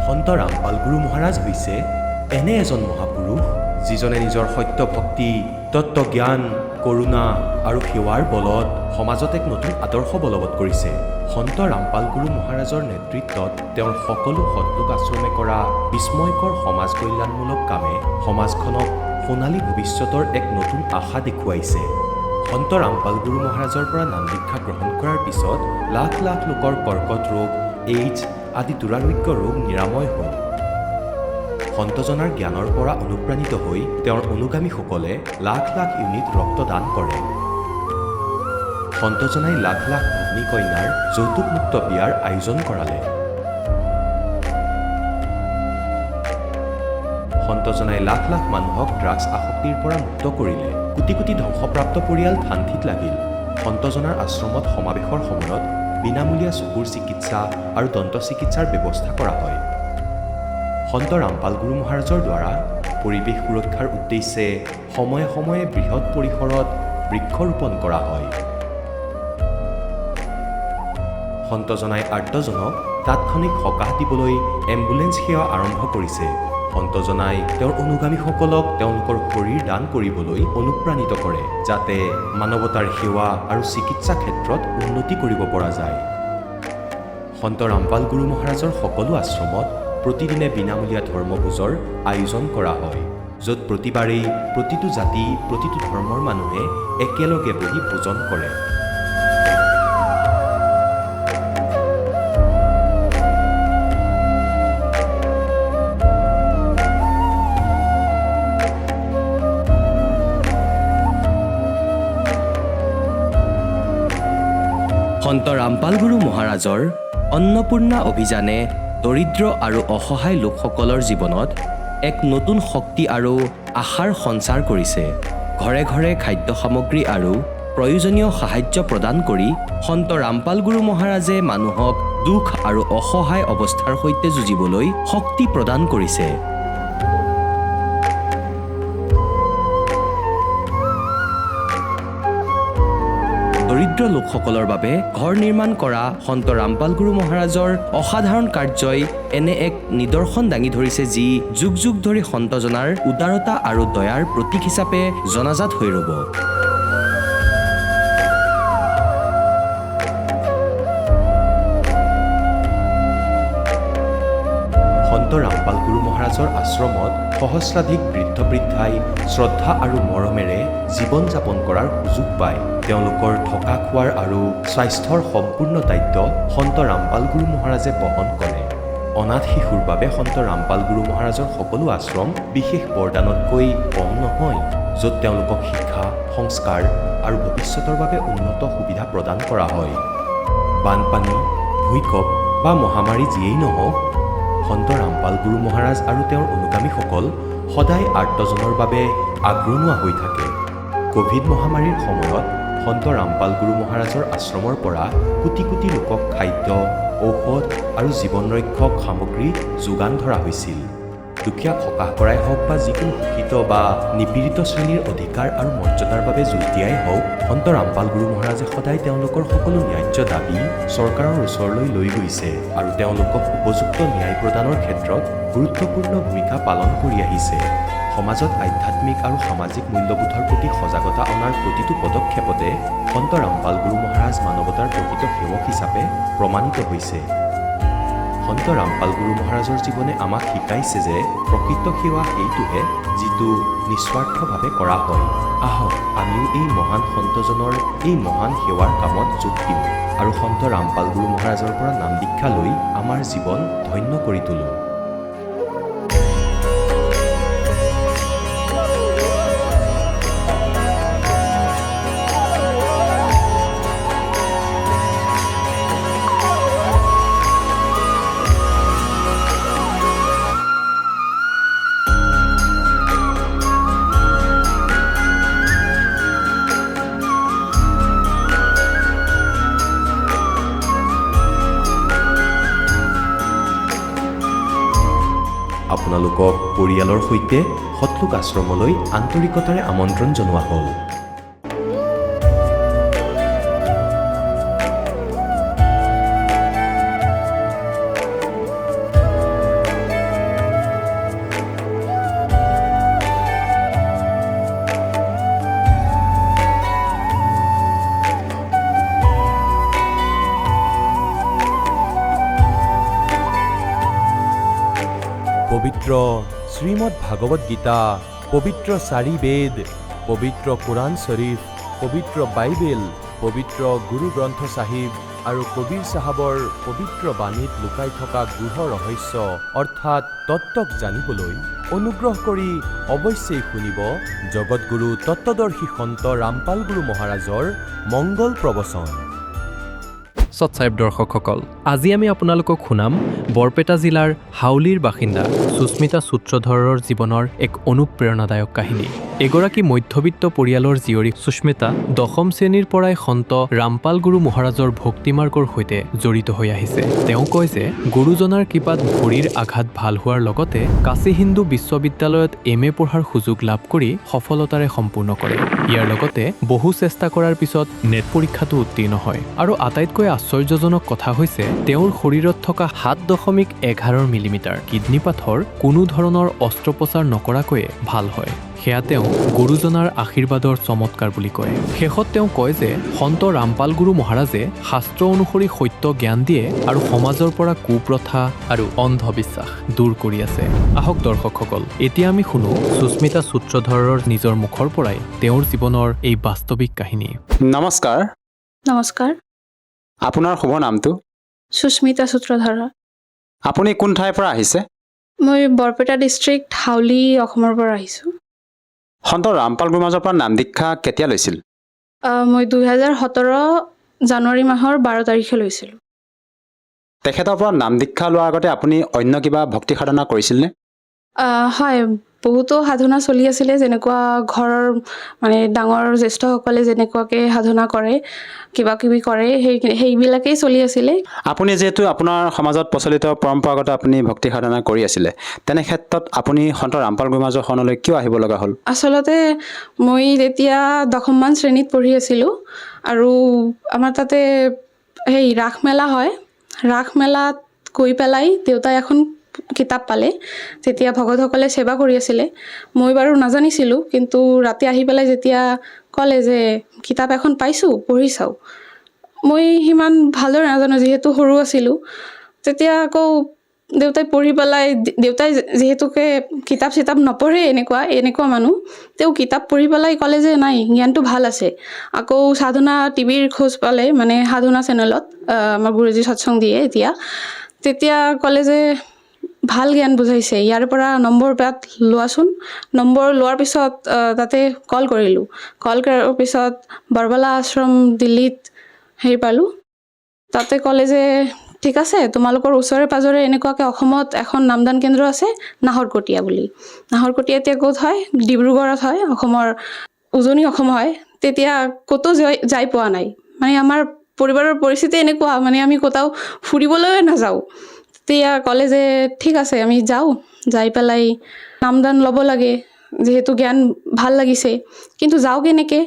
সন্ত ৰামপাল গুৰু মহাৰাজ হৈছে এনে এজন মহাপুৰুষ যিজনে নিজৰ সত্য ভক্তি, তত্ত্বজ্ঞান, কৰুণা আৰু সেৱাৰ বলত সমাজত এক নতুন আদৰ্শ বলবৎ কৰিছে। সন্ত ৰামপাল গুৰু মহাৰাজৰ নেতৃত্বত তেওঁৰ সকলো সৎলোক আশ্ৰমে কৰা বিস্ময়কৰ সমাজ কল্যাণমূলক কামে সমাজখনক সোণালী ভৱিষ্যতৰ এক নতুন আশা দেখুৱাইছে। সন্ত ৰামপাল গুৰু মহাৰাজৰ পৰা নাম দীক্ষা গ্ৰহণ কৰাৰ পিছত লাখ লাখ লোকৰ কৰ্কট ৰোগ, এইডছ আদি দুৰাৰোগ্য ৰোগ নিৰাময় হ'ল। সন্তজনাৰ জ্ঞানৰ পৰা অনুপ্ৰাণিত হৈ তেওঁৰ অনুগামীসকলে লাখ লাখ ইউনিট ৰক্তদান কৰে। সন্তজনাই লাখ লাখ ভগ্নী কন্যাৰ যৌতুকমুক্ত বিয়াৰ আয়োজন কৰালে। সন্তজনাই লাখ লাখ মানুহক ড্ৰাগছ আসক্তিৰ পৰা মুক্ত কৰিলে। কোটি কোটি ধ্বংসপ্ৰাপ্ত পৰিয়াল শান্তিত লাগিল। সন্তজনাৰ আশ্ৰমত সমাৱেশৰ সময়ত বিনামূলীয়া চকুৰ চিকিৎসা আৰু দন্ত চিকিৎসাৰ ব্যৱস্থা কৰা হয়। সন্ত ৰামপাল গুৰু মহাৰাজৰ দ্বাৰা পৰিৱেশ সুৰক্ষাৰ উদ্দেশ্যে সময়ে সময়ে বৃহৎ পৰিসৰত বৃক্ষৰোপণ কৰা হয়। সন্তজনাই আৰ্তজনক তাৎক্ষণিক সকাহ দিবলৈ এম্বুলেন্স সেৱা আৰম্ভ কৰিছে। সন্তজনাই তেওঁৰ অনুগামীসকলক তেওঁলোকৰ শৰীৰ দান কৰিবলৈ অনুপ্ৰাণিত কৰে, যাতে মানৱতাৰ সেৱা আৰু চিকিৎসা ক্ষেত্ৰত উন্নতি কৰিব পৰা যায়। সন্ত ৰামপাল গুৰু মহাৰাজৰ সকলো আশ্ৰমত প্ৰতিদিনে বিনামূলীয়া ধৰ্মভোজৰ আয়োজন কৰা হয়, য'ত প্ৰতিবাৰেই প্ৰতিটো জাতি, প্ৰতিটো ধৰ্মৰ মানুহে একেলগে বহি ভোজন কৰে। সন্ত ৰামপাল গুৰু মহাৰাজৰ অন্নপূৰ্ণা অভিযানে দৰিদ্ৰ আৰু অসহায় লোকসকলৰ জীৱনত এক নতুন শক্তি আৰু আশাৰ সঞ্চাৰ কৰিছে। ঘৰে ঘৰে খাদ্য সামগ্ৰী আৰু প্ৰয়োজনীয় সাহায্য প্ৰদান কৰি সন্ত ৰামপাল গুৰু মহাৰাজে মানুহক দুখ আৰু অসহায় অৱস্থাৰ সৈতে যুঁজিবলৈ শক্তি প্ৰদান কৰিছে। দৰিদ্ৰ লোকসকলৰ বাবে ঘৰ নিৰ্মাণ কৰা সন্ত ৰামপাল গুৰু মহাৰাজৰ অসাধাৰণ কাৰ্যই এনে এক নিদৰ্শন দাঙি ধৰিছে, যি যুগ যুগ ধৰি সন্তজনাৰ উদাৰতা আৰু দয়াৰ প্ৰতীক হিচাপে জনাজাত হৈ ৰ'ব। সন্ত ৰামপাল গুৰু মহাৰাজৰ আশ্ৰমত সহস্ৰাধিক বৃদ্ধ বৃদ্ধাই শ্ৰদ্ধা আৰু মৰমেৰে জীৱন যাপন কৰাৰ সুযোগ পায়। তেওঁলোকৰ থকা খোৱাৰ আৰু স্বাস্থ্যৰ সম্পূৰ্ণ দায়িত্ব সন্ত ৰামপাল গুৰু মহাৰাজে বহন কৰে। অনাথ শিশুৰ বাবে সন্ত ৰামপাল গুৰু মহাৰাজৰ সকলো আশ্ৰম বিশেষ বৰদানতকৈ কম নহয়, য'ত তেওঁলোকক শিক্ষা, সংস্কাৰ আৰু ভৱিষ্যতৰ বাবে উন্নত সুবিধা প্ৰদান কৰা হয়। বানপানী, ভূঁইকঁপ বা মহামাৰী যিয়েই নহওক, সন্ত ৰামপাল গুৰু মহাৰাজ আৰু তেওঁৰ অনুগামীসকল সদায় আৰ্তজনৰ বাবে আগৰণুৱা হৈ থাকে। ক'ভিড মহামাৰীৰ সময়ত সন্ত ৰামপাল গুৰু মহাৰাজৰ আশ্ৰমৰ পৰা কোটি কোটি লোকক খাদ্য, ঔষধ আৰু জীৱন ৰক্ষক সামগ্ৰী যোগান ধৰা হৈছিল। দুখীয়াক সকাহ কৰাই হওক বা যিকোনো শোষিত বা নিপীড়িত শ্ৰেণীৰ অধিকাৰ আৰু মৰ্যাদাৰ বাবে যুঁজ দিয়াই হওক, সন্ত ৰামপাল গুৰু মহাৰাজে সদায় তেওঁলোকৰ সকলো ন্যায্য দাবী চৰকাৰৰ ওচৰলৈ লৈ গৈছে আৰু তেওঁলোকক উপযুক্ত ন্যায় প্ৰদানৰ ক্ষেত্ৰত গুৰুত্বপূৰ্ণ ভূমিকা পালন কৰি আহিছে। সমাজত আধ্যাত্মিক আৰু সামাজিক মূল্যবোধৰ প্ৰতি সজাগতা অনাৰ প্ৰতিটো পদক্ষেপতে সন্ত ৰামপাল গুৰু মহাৰাজ মানৱতাৰ প্ৰকৃত সেৱক হিচাপে প্ৰমাণিত হৈছে। সন্ত ৰামপাল গুৰু মহাৰাজৰ জীৱনে আমাক শিকাইছে যে প্ৰকৃত সেৱা সেইটোহে যিটো নিস্বাৰ্থভাৱে কৰা হয়। আহক আমিও এই মহান সন্তজনৰ এই মহান সেৱাৰ কামত যোগ দিওঁ আৰু সন্ত ৰামপাল গুৰু মহাৰাজৰ পৰা নাম দীক্ষা লৈ আমাৰ জীৱন ধন্য কৰি তোলোঁ। আপোনালোকক পৰিয়ালৰ সৈতে সৎলোক আশ্ৰমলৈ আন্তৰিকতাৰে আমন্ত্ৰণ জনোৱা হ'ল। পবিত্ৰ শ্ৰীমদ ভাগৱত গীতা, পবিত্ৰ 4 বেদ, পবিত্ৰ কোৰাণ শ্বৰীফ, পবিত্ৰ বাইবেল, পবিত্ৰ গুৰু গ্ৰন্থ চাহিব আৰু কবীৰ চাহাবৰ পবিত্ৰ বাণীত লুকাই থকা গূঢ় ৰহস্য অৰ্থাৎ তত্ত্বক জানিবলৈ অনুগ্ৰহ কৰি অৱশ্যেই শুনিব জগতগুৰু তত্ত্বদৰ্শী সন্ত ৰামপাল গুৰু মহাৰাজৰ মংগল প্ৰবচন। সৎসাহেব দৰ্শকসকল, আজি আমি আপোনালোকক শুনাম বৰপেটা জিলাৰ হাউলিৰ বাসিন্দা সুস্মিতা সূত্ৰধৰৰ জীৱনৰ এক অনুপ্ৰেৰণাদায়ক কাহিনী। এগৰাকী মধ্যবিত্ত পৰিয়ালৰ জীয়ৰী সুস্মিতা 10ম শ্ৰেণীৰ পৰাই সন্ত ৰামপাল গুৰু মহাৰাজৰ ভক্তিমাৰ্গৰ সৈতে জড়িত হৈ আহিছে। তেওঁ কয় যে গুৰুজনাৰ কৃপাত ভৰিৰ আঘাত ভাল হোৱাৰ লগতে কাশী হিন্দু বিশ্ববিদ্যালয়ত MA পঢ়াৰ সুযোগ লাভ কৰি সফলতাৰে সম্পূৰ্ণ কৰে। ইয়াৰ লগতে বহু চেষ্টা কৰাৰ পিছত নেট পৰীক্ষাটো উত্তীৰ্ণ হয় আৰু আটাইতকৈ আশ্চৰ্যজনক কথা হৈছে তেওঁৰ শৰীৰত থকা 7.11 মিলিমিটাৰ কিডনী পাথৰ কোনো ধৰণৰ অস্ত্ৰোপচাৰ নকৰাকৈয়ে ভাল হয়। সেয়া তেওঁ গুৰুজনাৰ আশীৰ্বাদৰ চমৎকাৰ বুলি কয়। শেষত তেওঁ কয় যে সন্ত ৰামপাল গুৰু মহাৰাজে শাস্ত্ৰ অনুসৰি সত্য জ্ঞান দিয়ে আৰু সমাজৰ পৰা কুপ্ৰথা আৰু অন্ধবিশ্বাস দূৰ কৰি আছে। আহক দৰ্শকসকল, এতিয়া আমি শুনো সুস্মিতা সূত্ৰধৰৰ নিজৰ মুখৰ পৰাই তেওঁৰ জীৱনৰ এই বাস্তৱিক কাহিনী। নমস্কাৰ। নমস্কাৰ, আপোনাৰ শুভ নামটো? সুস্মিতা সূত্ৰধৰ। আপুনি কোন ঠাইৰ পৰা আহিছে? মই বৰপেটা ডিষ্ট্ৰিক্ট হাউলি অসমৰ পৰা আহিছোঁ। সন্ত ৰামপাল গুৰু মহাৰাজৰ পৰা নাম দীক্ষা কেতিয়া লৈছিল? মই 2017 জানুৱাৰী মাহৰ 12 তাৰিখে লৈছিলোঁ। তেখেতৰ পৰা নাম দীক্ষা লোৱাৰ আগতে আপুনি অন্য কিবা ভক্তি সাধনা কৰিছিলনে? হয়, বহুতো সাধনা চলি আছিলে, যেনেকুৱা ঘৰৰ মানে ডাঙৰ জ্যেষ্ঠসকলে যেনেকুৱাকৈ সাধনা কৰে, কিবা কিবি কৰে, সেইবিলাকেই চলি আছিলে। আপুনি যিহেতু আপোনাৰ সমাজত প্ৰচলিত পৰম্পৰাগত আপুনি ভক্তি সাধনা কৰি আছিলে, তেনে ক্ষেত্ৰত আপুনি সন্ত ৰামপাল গুৰু মহাৰাজৰ শৰণলৈ কিয় আহিব লগা হ'ল? আচলতে মই তেতিয়া 10মান শ্ৰেণীত পঢ়ি আছিলোঁ আৰু আমাৰ তাতে ৰাস মেলা হয়। ৰাস মেলাত গৈ পেলাই দেউতাই এখন কিতাপ পালে। তেতিয়া ভকতসকলে সেৱা কৰি আছিলে। মই বাৰু নাজানিছিলোঁ, কিন্তু ৰাতি আহি পেলাই যেতিয়া ক'লে যে কিতাপ এখন পাইছোঁ, পঢ়ি চাওঁ। মই সিমান ভালদৰে নাজানো, যিহেতু সৰু আছিলোঁ। তেতিয়া আকৌ দেউতাই পঢ়ি পেলাই, দেউতাই যিহেতুকে কিতাপ চিতাপ নপঢ়ে, এনেকুৱা মানুহ, তেওঁ কিতাপ পঢ়ি পেলাই ক'লে যে নাই, জ্ঞানটো ভাল আছে। আকৌ সাধনা টিভিৰ খোজ পালে, মানে সাধনা চেনেলত আমাৰ গুৰুজী সৎসংগ দিয়ে এতিয়া। তেতিয়া ক'লে যে ভাল জ্ঞান বুজাইছে, ইয়াৰ পৰা নম্বৰ পাত লোৱাচোন। নম্বৰ লোৱাৰ পিছত তাতে কল কৰিলোঁ। কল কৰাৰ পিছত বৰবালা আশ্ৰম দিল্লীত পালোঁ। তাতে ক'লে যে ঠিক আছে, তোমালোকৰ ওচৰে পাজৰে এনেকুৱাকৈ অসমত এখন নামদান কেন্দ্ৰ আছে, নাহৰকটীয়া বুলি। নাহৰকটীয়া এতিয়া ক'ত হয়? ডিব্ৰুগড়ত হয়, অসমৰ উজনি অসম হয়। তেতিয়া ক'তো যাই পোৱা নাই, মানে আমাৰ পৰিবাৰৰ পৰিস্থিতি এনেকুৱা, মানে আমি ক'তাও ফুৰিবলৈ নাযাওঁ। তেতিয়া ক'লে যে ঠিক আছে, আমি যাওঁ, যাই পেলাই নামদান ল'ব লাগে, যিহেতু জ্ঞান ভাল লাগিছে। কিন্তু যাওঁ কেনেকৈ?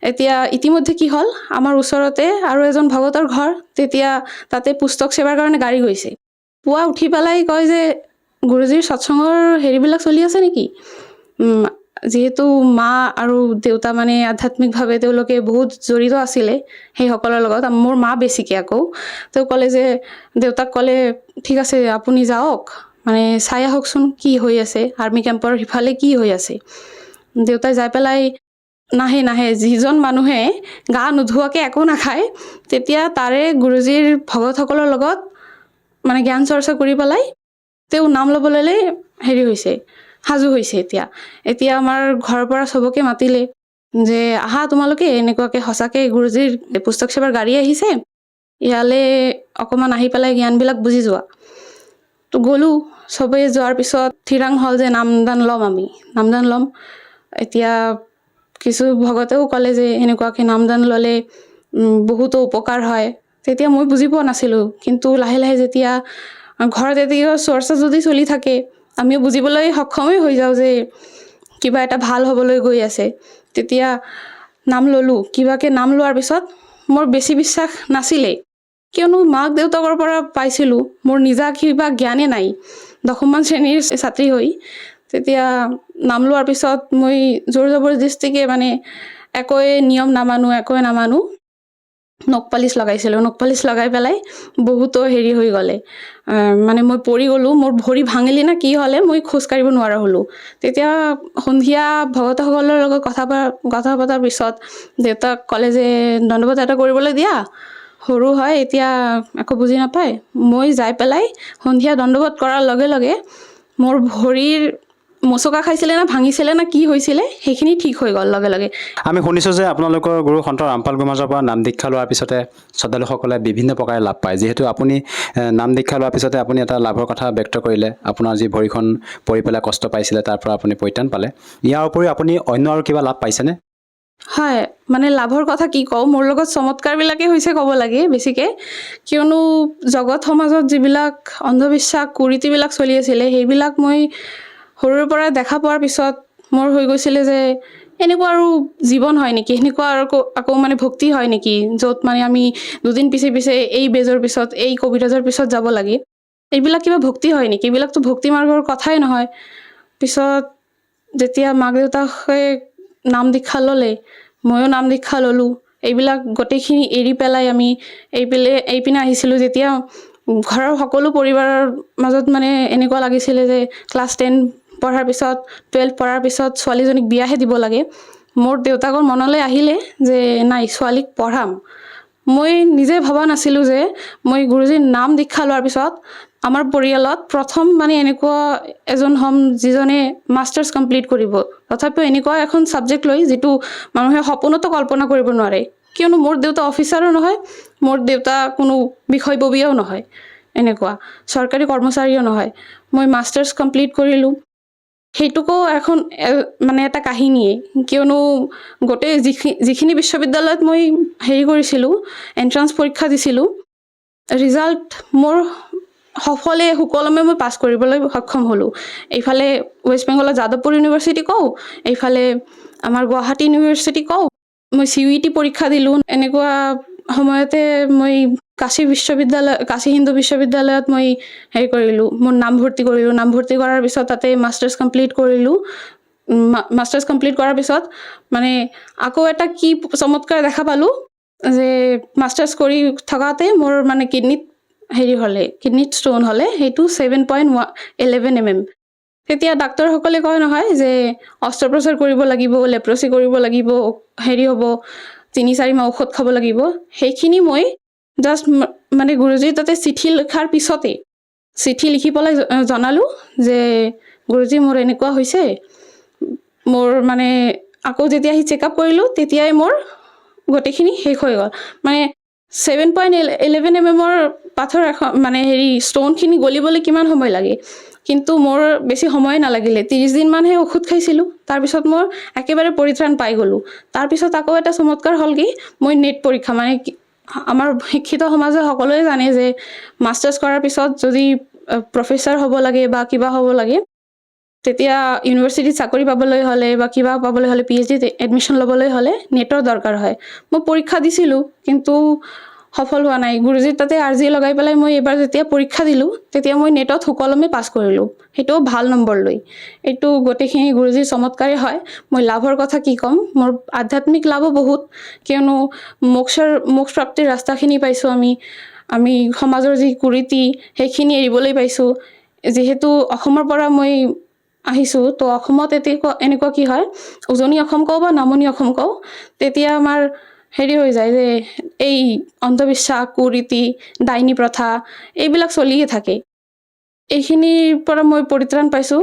এতিয়া ইতিমধ্যে কি হ'ল, আমাৰ ওচৰতে আৰু এজন ভকতৰ ঘৰ, তেতিয়া তাতে পুস্তক সেৱাৰ কাৰণে গাড়ী গৈছে। পুৱা উঠি পেলাই কয় যে গুৰুজীৰ সৎসংগৰ হেৰিবিলাক চলি আছে নেকি? যিহেতু মা আৰু দেউতা মানে আধ্যাত্মিকভাৱে তেওঁলোকে বহুত জড়িত আছিলে সেইসকলৰ লগত, মোৰ মা বেছিকৈ। আকৌ তেওঁ ক'লে যে, দেউতাক ক'লে ঠিক আছে আপুনি যাওক, মানে চাই আহকচোন কি হৈ আছে, আৰ্মি কেম্পৰ সিফালে কি হৈ আছে। দেউতাই যাই পেলাই নাহে। যিজন মানুহে গা নোধোৱাকৈ একো নাখায়, তেতিয়া তাৰে গুৰুজীৰ ভকতসকলৰ লগত মানে জ্ঞান চৰ্চা কৰি পেলাই তেওঁ নাম ল'বলৈ সাজু হৈছে। এতিয়া আমাৰ ঘৰৰ পৰা চবকে মাতিলে যে আহা তোমালোকে, এনেকুৱাকৈ সঁচাকৈ গুৰুজীৰ পুস্তক সেৱাৰ গাড়ী আহিছে, ইয়ালৈ অকণমান আহি পেলাই জ্ঞানবিলাক বুজি যোৱা। তো গ'লোঁ। চবেই যোৱাৰ পিছত থিৰাং হ'ল যে নামদান ল'ম। এতিয়া কিছু ভকতেও ক'লে যে এনেকুৱাকৈ নামদান ল'লে বহুতো উপকাৰ হয়। তেতিয়া মই বুজি পোৱা নাছিলোঁ, কিন্তু লাহে লাহে যেতিয়া ঘৰত এতিয়া চৰ্চা যদি চলি থাকে, আমিও বুজিবলৈ সক্ষমেই হৈ যাওঁ যে কিবা এটা ভাল হ'বলৈ গৈ আছে। তেতিয়া নাম ল'লোঁ। কিবাকৈ নাম লোৱাৰ পিছত মোৰ বেছি বিশ্বাস নাছিলেই, কিয়নো মাক দেউতাকৰ পৰা পাইছিলোঁ, মোৰ নিজা কিবা জ্ঞানেই নাই, 10মান শ্ৰেণীৰ ছাত্ৰী হৈ। তেতিয়া নাম লোৱাৰ পিছত মই জোৰ জবৰদস্তিকে মানে একোৱে নিয়ম নামানো। নখপালিচ লগাইছিলোঁ। নখপালিচ লগাই পেলাই বহুতো হেৰি হৈ গ'লে, মানে মই পৰি গ'লোঁ, মোৰ ভৰি ভাঙিলে না কি হ'লে মই খোজকাঢ়িব নোৱাৰা হ'লোঁ। তেতিয়া সন্ধিয়া ভকতসকলৰ লগত কথা পতাৰ পিছত দেউতাক ক'লে যে দণ্ডবোধ এটা কৰিবলৈ দিয়া, সৰু হয় এতিয়া একো বুজি নাপায়। মই যাই পেলাই সন্ধিয়া দণ্ডবোধ কৰাৰ লগে লগে মোৰ ভৰিৰ মোচকা খাইছিলে না ভাঙিছিলে না কি হৈছিলে সেইখিনি ঠিক হৈ গ'ল লগে লগে। আমি শুনিছোঁ যে আপোনালোকৰ গুৰু সন্ত ৰামপাল গুৰুমাজৰ পৰা নাম দীক্ষা লোৱাৰ পিছতে শ্ৰদ্ধালুসকলে বিভিন্ন প্ৰকাৰে লাভ পায়। যিহেতু আপুনি নাম দীক্ষা লোৱাৰ পিছতে আপুনি এটা লাভৰ কথা ব্যক্ত কৰিলে, আপোনাৰ যি ভৰিখন পৰি পেলাই কষ্ট পাইছিলে তাৰ পৰা আপুনি পৰিত্ৰাণ পালে। ইয়াৰ উপৰিও আপুনি অন্য আৰু কিবা লাভ পাইছেনে? হয়, মানে লাভৰ কথা কি কওঁ, মোৰ লগত চমৎকাৰবিলাকে হৈছে ক'ব লাগে বেছিকৈ। কিয়নো জগত সমাজত যিবিলাক অন্ধবিশ্বাস কুৰীতিবিলাক চলি আছিলে সেইবিলাক মই সৰুৰে পৰা দেখা পোৱাৰ পিছত মোৰ হৈ গৈছিলে যে এনেকুৱা আৰু জীৱন হয় নেকি, সেনেকুৱা আৰু আকৌ মানে ভক্তি হয় নেকি, য'ত মানে আমি দুদিন পিছে পিছে এই বেজৰ পিছত এই কবিৰাজৰ পিছত যাব লাগে। এইবিলাক কিবা ভক্তি হয় নেকি? এইবিলাকতো ভক্তি মাৰ্গৰ কথাই নহয়। পিছত যেতিয়া মাক দেউতাকে নাম দীক্ষা ল'লে, ময়ো নাম দীক্ষা ল'লোঁ। এইবিলাক গোটেইখিনি এৰি পেলাই আমি এইপিনে আহিছিলোঁ। যেতিয়া ঘৰৰ সকলো পৰিবাৰৰ মাজত মানে এনেকুৱা লাগিছিলে যে ক্লাছ 10 পঢ়াৰ পিছত 12 পঢ়াৰ পিছত ছোৱালীজনীক বিয়াহে দিব লাগে, মোৰ দেউতাকৰ মনলৈ আহিলে যে নাই, ছোৱালীক পঢ়াম। মই নিজে ভবা নাছিলোঁ যে মই গুৰুজীৰ নাম দীক্ষা লোৱাৰ পিছত আমাৰ পৰিয়ালত প্ৰথম মানে এনেকুৱা এজন হ'ম যিজনে মাষ্টাৰ্ছ কমপ্লিট কৰিব, তথাপিও এনেকুৱা এখন ছাবজেক্ট লৈ যিটো মানুহে সপোনতো কল্পনা কৰিব নোৱাৰে। কিয়নো মোৰ দেউতা অফিচাৰো নহয়, মোৰ দেউতা কোনো বিষয়ববীয়াও নহয়, এনেকুৱা চৰকাৰী কৰ্মচাৰীও নহয়। মই মাষ্টাৰ্ছ কমপ্লিট কৰিলোঁ। সেইটোকো এখন মানে এটা কাহিনীয়ে, কিয়নো গোটেই যিখিনি বিশ্ববিদ্যালয়ত মই হেৰি কৰিছিলোঁ, এণ্ট্ৰান্স পৰীক্ষা দিছিলোঁ, ৰিজাল্ট মোৰ সুকলমে মই পাছ কৰিবলৈ সক্ষম হ'লোঁ। এইফালে ৱেষ্ট বেংগলৰ যাদৱপুৰ ইউনিভাৰ্চিটি কওঁ, এইফালে আমাৰ গুৱাহাটী ইউনিভাৰ্চিটি কওঁ, মই CUET পৰীক্ষা দিলোঁ। এনেকুৱা সময়তে মই কাশী হিন্দু বিশ্ববিদ্যালয়ত মই হেৰি কৰিলোঁ, মোৰ নামভৰ্তি কৰিলোঁ। নামভৰ্তি কৰাৰ পিছত তাতে মাষ্টাৰ্ছ কমপ্লিট কৰিলোঁ। মাষ্টাৰ্ছ কমপ্লিট কৰাৰ পিছত মানে আকৌ এটা কি চমৎকাৰ দেখা পালোঁ যে মাষ্টাৰ্ছ কৰি থকাতে মোৰ মানে কিডনীত ষ্ট'ন হ'লে, সেইটো 7.11 mm। তেতিয়া ডাক্তৰসকলে কয় নহয় যে অস্ত্ৰোপচাৰ কৰিব লাগিব, লেপ্ৰচি কৰিব লাগিব, হেৰি হ'ব, 3-4 মাহ ঔষধ খাব লাগিব। সেইখিনি মই জাষ্ট মানে গুৰুজীৰ তাতে চিঠি লিখাৰ পিছতে চিঠি লিখি পেলাই জনালোঁ যে গুৰুজী মোৰ এনেকুৱা হৈছে। মোৰ মানে আকৌ যেতিয়া চেকআপ কৰিলোঁ তেতিয়াই মোৰ গোটেইখিনি শেষ হৈ গ'ল। মানে 7.11 mm পাথৰ এখন মানে ষ্ট'নখিনি গলিবলৈ কিমান সময় লাগে, কিন্তু মোৰ বেছি সময় নালাগিলে, 30 দিনমানহে ঔষধ খাইছিলোঁ। তাৰপিছত মই একেবাৰে পৰিত্ৰাণ পাই গ'লোঁ। তাৰপিছত আকৌ এটা চমৎকাৰ হ'ল কি, মই নেট পৰীক্ষা মানে আমাৰ শিক্ষিত সমাজে সকলোৱে জানে যে মাষ্টাৰ্ছ কৰাৰ পিছত যদি প্ৰফেচাৰ হ'ব লাগে বা কিবা হ'ব লাগে, তেতিয়া ইউনিভাৰ্চিটিত চাকৰি পাবলৈ হ'লে বা কিবা পাবলৈ হ'লে, PhDত এডমিশ্যন ল'বলৈ হ'লে নেটৰ দৰকাৰ হয়। মই পৰীক্ষা দিছিলোঁ কিন্তু সফল হোৱা নাই। গুৰুজীৰ তাতে আৰ্জি লগাই পেলাই মই এইবাৰ যেতিয়া পৰীক্ষা দিলোঁ তেতিয়া মই নেটত সুকলমে পাছ কৰিলোঁ, সেইটোও ভাল নম্বৰ লৈ। এইটো গোটেইখিনি গুৰুজীৰ চমৎকাৰে হয়। মই লাভৰ কথা কি ক'ম, মোৰ আধ্যাত্মিক লাভো বহুত, কিয়নো মোক্ষ প্ৰাপ্তিৰ ৰাস্তাখিনি পাইছোঁ। আমি সমাজৰ যি কুৰীতি সেইখিনি এৰিবলৈ পাইছোঁ। যিহেতু অসমৰ পৰা মই আহিছোঁ, তো অসমত এনেকুৱা কি হয়, উজনি অসম কওঁ বা নামনি অসম কওঁ, তেতিয়া আমাৰ হেৰি হৈ যায় যে এই অন্ধবিশ্বাস কুৰীতি ডাইনী প্ৰথা এইবিলাক চলিয়ে থাকে। এইখিনিৰ পৰা মই পৰিত্ৰাণ পাইছোঁ।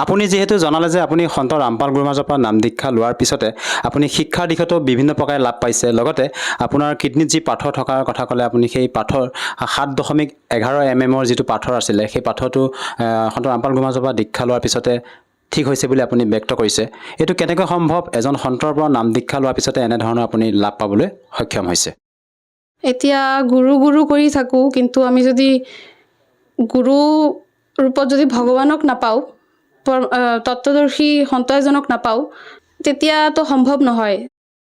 আপুনি যিহেতু জনালে যে আপুনি সন্ত ৰামপাল গুৰুমাজৰ পৰা নাম দীক্ষা লোৱাৰ পিছতে আপুনি শিক্ষাৰ দিশতো বিভিন্ন প্ৰকাৰে লাভ পাইছে, লগতে আপোনাৰ কিডনীত যি পাথৰ থকাৰ কথা ক'লে, আপুনি সেই পাথৰ 7.11 mm যিটো পাথৰ আছিলে, সেই পাথৰটো সন্ত ৰামপাল গুৰুমাজৰ পৰা দীক্ষা লোৱাৰ পিছতে ঠিক হৈছে বুলি আপুনি ব্যক্ত কৰিছে। এইটো কেনেকৈ সম্ভৱ, এজন সন্তৰ পৰা নাম দীক্ষা লোৱাৰ পিছতে এনেধৰণৰ আপুনি লাভ পাবলৈ সক্ষম হৈছে? এতিয়া গুৰু কৰি থাকোঁ, কিন্তু আমি যদি গুৰু ৰূপত যদি ভগৱানক নাপাওঁ, তত্ত্বদৰ্শী সন্ত এজনক নাপাওঁ, তেতিয়াতো সম্ভৱ নহয়।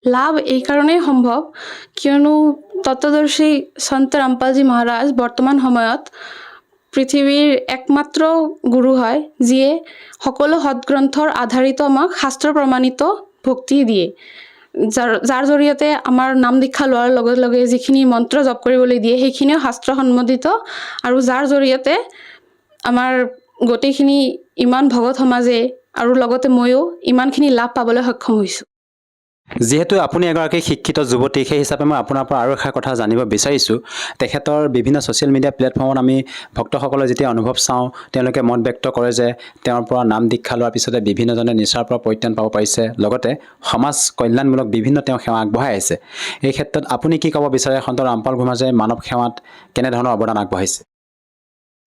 লাভ এই কাৰণেই সম্ভৱ কিয়নো তত্ত্বদৰ্শী সন্ত ৰামপালজী মহাৰাজ বৰ্তমান সময়ত পৃথিৱীৰ একমাত্ৰ গুৰু হয়, যিয়ে সকলো সৎগ্ৰন্থৰ আধাৰিত আমাক শাস্ত্ৰ প্ৰমাণিত ভক্তি দিয়ে। যাৰ জৰিয়তে আমাৰ নাম দীক্ষা লোৱাৰ লগে লগে যিখিনি মন্ত্ৰ জপ কৰিবলৈ দিয়ে সেইখিনিও শাস্ত্ৰসন্মতিত আৰু যাৰ জৰিয়তে আমাৰ গোটেইখিনি ইমান ভগত সমাজে আৰু লগতে ময়ো ইমানখিনি লাভ পাবলৈ সক্ষম হৈছোঁ। যিহেতু আপুনি এগৰাকী শিক্ষিত যুৱতী, সেই হিচাপে মই আপোনাৰ পৰা আৰু এষাৰ কথা জানিব বিচাৰিছোঁ। তেখেতৰ বিভিন্ন ছ'চিয়েল মিডিয়া প্লেটফৰ্মত আমি ভক্তসকলে যেতিয়া অনুভৱ চাওঁ, তেওঁলোকে মত ব্যক্ত কৰে যে তেওঁৰ পৰা নাম দীক্ষা লোৱাৰ পিছতে বিভিন্নজনে নিচাৰ পৰা পৰিত্ৰাণ পাব পাৰিছে, লগতে সমাজ কল্যাণমূলক বিভিন্ন তেওঁ সেৱা আগবঢ়াই আছে। এই ক্ষেত্ৰত আপুনি কি ক'ব বিচাৰে? সন্ত ৰামপাল গুৰুমহাৰাজে মানৱ সেৱাত কেনেধৰণৰ অৱদান আগবঢ়াইছে?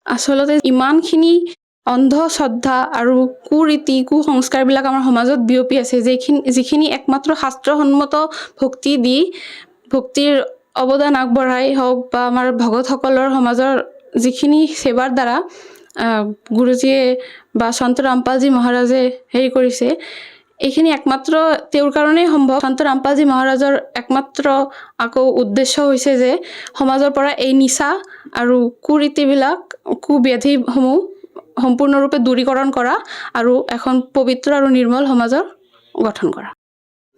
আচলতে ইমানখিনি অন্ধশ্ৰদ্ধা আৰু কুৰীতি কুসংস্কাৰবিলাক আমাৰ সমাজত বিয়পি আছে, যিখিনি একমাত্ৰ শাস্ত্ৰসন্মত ভক্তিৰ অৱদান আগবঢ়াই হওক বা আমাৰ ভকতসকলৰ সমাজৰ যিখিনি সেৱাৰ দ্বাৰা গুৰুজীয়ে বা সন্ত ৰামপালজী মহাৰাজে হেৰি কৰিছে, এইখিনি একমাত্ৰ তেওঁৰ কাৰণেই সম্ভৱ। সন্ত ৰামপালজী মহাৰাজৰ একমাত্ৰ আকৌ উদ্দেশ্য হৈছে যে সমাজৰ পৰা এই নিচা আৰু কুৰীতিবিলাক কুব্যাধিসমূহ সম্পূৰ্ণৰূপে দূৰীকৰণ কৰা আৰু এখন পবিত্ৰ আৰু নিৰ্মল সমাজৰ গঠন কৰা।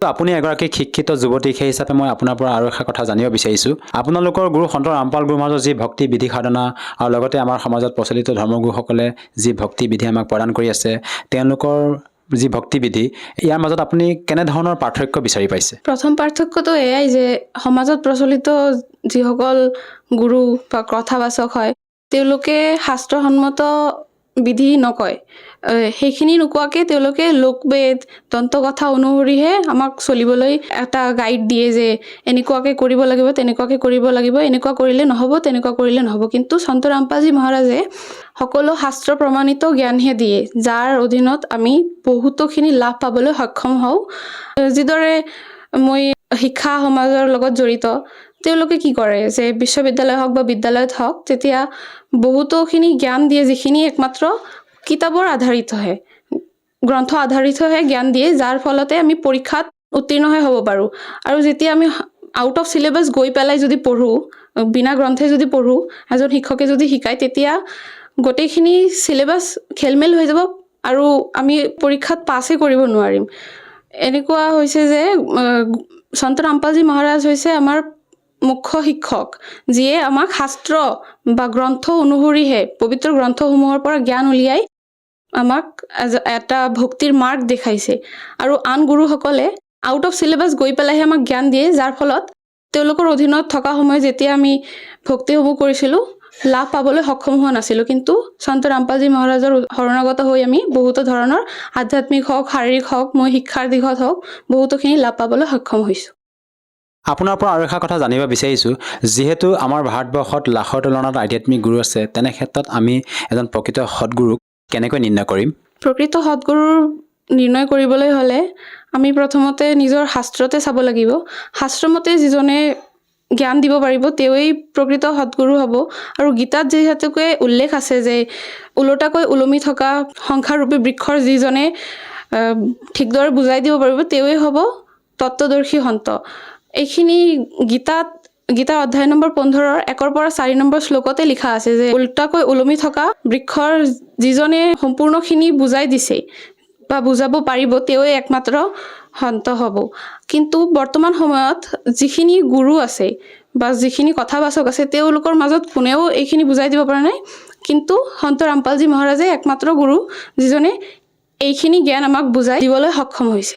আপুনি এগৰাকী শিক্ষিত যুৱতী, সেই হিচাপে মই আপোনাৰ পৰা আৰু এষাৰ কথা জানিব বিচাৰিছোঁ। আপোনালোকৰ গুৰু সন্ত ৰামপাল গুৰুমহাৰাজৰ যি ভক্তি বিধি সাধনা আৰু লগতে আমাৰ সমাজত প্ৰচলিত ধৰ্মগুৰুসকলে যি ভক্তি বিধি আমাক প্ৰদান কৰি আছে, তেওঁলোকৰ যি ভক্তিবিধি, ইয়াৰ মাজত আপুনি কেনেধৰণৰ পাৰ্থক্য বিচাৰি পাইছে? প্ৰথম পাৰ্থক্যটো এয়াই যে সমাজত প্ৰচলিত যিসকল গুৰু বা কথাবাচক হয়, তেওঁলোকে শাস্ত্ৰসন্মত বিধি নকয়। সেইখিনি নোকোৱাকৈ তেওঁলোকে লোকবেদ দন্তকথা অনুসৰিহে আমাক চলিবলৈ এটা গাইড দিয়ে যে এনেকুৱাকৈ কৰিব লাগিব, তেনেকুৱাকৈ কৰিব লাগিব, এনেকুৱা কৰিলে নহ'ব, তেনেকুৱা কৰিলে নহ'ব। কিন্তু সন্ত ৰামপালজী মহাৰাজে সকলো শাস্ত্ৰ প্ৰমাণিত জ্ঞানহে দিয়ে, যাৰ অধীনত আমি বহুতোখিনি লাভ পাবলৈ সক্ষম হওঁ। যিদৰে মই শিক্ষা সমাজৰ লগত জড়িত, তেওঁলোকে কি কৰে যে বিশ্ববিদ্যালয় হওক বা বিদ্যালয়ত হওক, তেতিয়া বহুতোখিনি জ্ঞান দিয়ে যিখিনি একমাত্ৰ কিতাপৰ আধাৰিতহে, গ্ৰন্থ আধাৰিতহে জ্ঞান দিয়ে, যাৰ ফলতে আমি পৰীক্ষাত উত্তীৰ্ণহে হ'ব পাৰোঁ। আৰু যেতিয়া আমি আউট অফ চিলেবাছ গৈ পেলাই যদি পঢ়োঁ, বিনা গ্ৰন্থে যদি পঢ়োঁ, এজন শিক্ষকে যদি শিকায়, তেতিয়া গোটেইখিনি চিলেবাছ খেলমেল হৈ যাব আৰু আমি পৰীক্ষাত পাছেই কৰিব নোৱাৰিম। এনেকুৱা হৈছে যে সন্ত ৰামপালজী মহাৰাজ হৈছে আমাৰ মুখ্য শিক্ষক, যিয়ে আমাক শাস্ত্ৰ বা গ্ৰন্থ অনুসৰিহে পবিত্ৰ গ্ৰন্থসমূহৰ পৰা জ্ঞান উলিয়াই আমাক এটা ভক্তিৰ মাৰ্গ দেখাইছে। আৰু আন গুৰুসকলে আউট অফ চিলেবাছ গৈ পেলাইহে আমাক জ্ঞান দিয়ে, যাৰ ফলত তেওঁলোকৰ অধীনত থকা সময়ত যেতিয়া আমি ভক্তিসমূহ কৰিছিলোঁ, লাভ পাবলৈ সক্ষম হোৱা নাছিলোঁ। কিন্তু সন্ত ৰামপালজী মহাৰাজৰ শৰণাগত হৈ আমি বহুতো ধৰণৰ আধ্যাত্মিক হওক, শাৰীৰিক হওক, মই শিক্ষাৰ দিশত হওক, বহুতোখিনি লাভ পাবলৈ সক্ষম হৈছোঁ। আপোনাৰ পৰা আৰু এষাৰ কথা জানিব বিচাৰিছোঁ। যিহেতু আমাৰ ভাৰতবৰ্ষত লাখৰ তুলনাত আধ্যাত্মিক গুৰু আছে, তেনে ক্ষেত্ৰত আমি এজন প্ৰকৃত সৎগুৰুক কেনেকৈ নিৰ্ণয় কৰিম? প্ৰকৃত সৎগুৰুৰ নিৰ্ণয় কৰিবলৈ হ'লে আমি প্ৰথমতে নিজৰ শাস্ত্ৰতে চাব লাগিব। শাস্ত্ৰমতে যিজনে জ্ঞান দিব পাৰিব, তেওঁৱেই প্ৰকৃত সৎগুৰু হ'ব। আৰু গীতাত যিহেতুকে উল্লেখ আছে যে ওলোটাকৈ ওলমি থকা সংসাৰৰূপী বৃক্ষৰ যিজনে ঠিকদৰে বুজাই দিব পাৰিব, তেওঁৱেই হ'ব তত্ত্বদৰ্শী সন্ত। এইখিনি গীতাৰ অধ্যায় নম্বৰ 15 1 পৰা 4 নম্বৰ শ্লোকতে লিখা আছে যে ওলোটাকৈ ওলমি থকা বৃক্ষৰ যিজনে সম্পূৰ্ণখিনি বুজাই দিছে বা বুজাব পাৰিব, তেওঁৱেই একমাত্ৰ সন্ত হ'ব। কিন্তু বৰ্তমান সময়ত যিখিনি গুৰু আছে বা যিখিনি কথাবাচক আছে, তেওঁলোকৰ মাজত কোনেও এইখিনি বুজাই দিব পৰা নাই। কিন্তু সন্ত ৰামপালজী মহাৰাজে একমাত্ৰ গুৰু, যিজনে এইখিনি জ্ঞান আমাক বুজাই দিবলৈ সক্ষম হৈছে।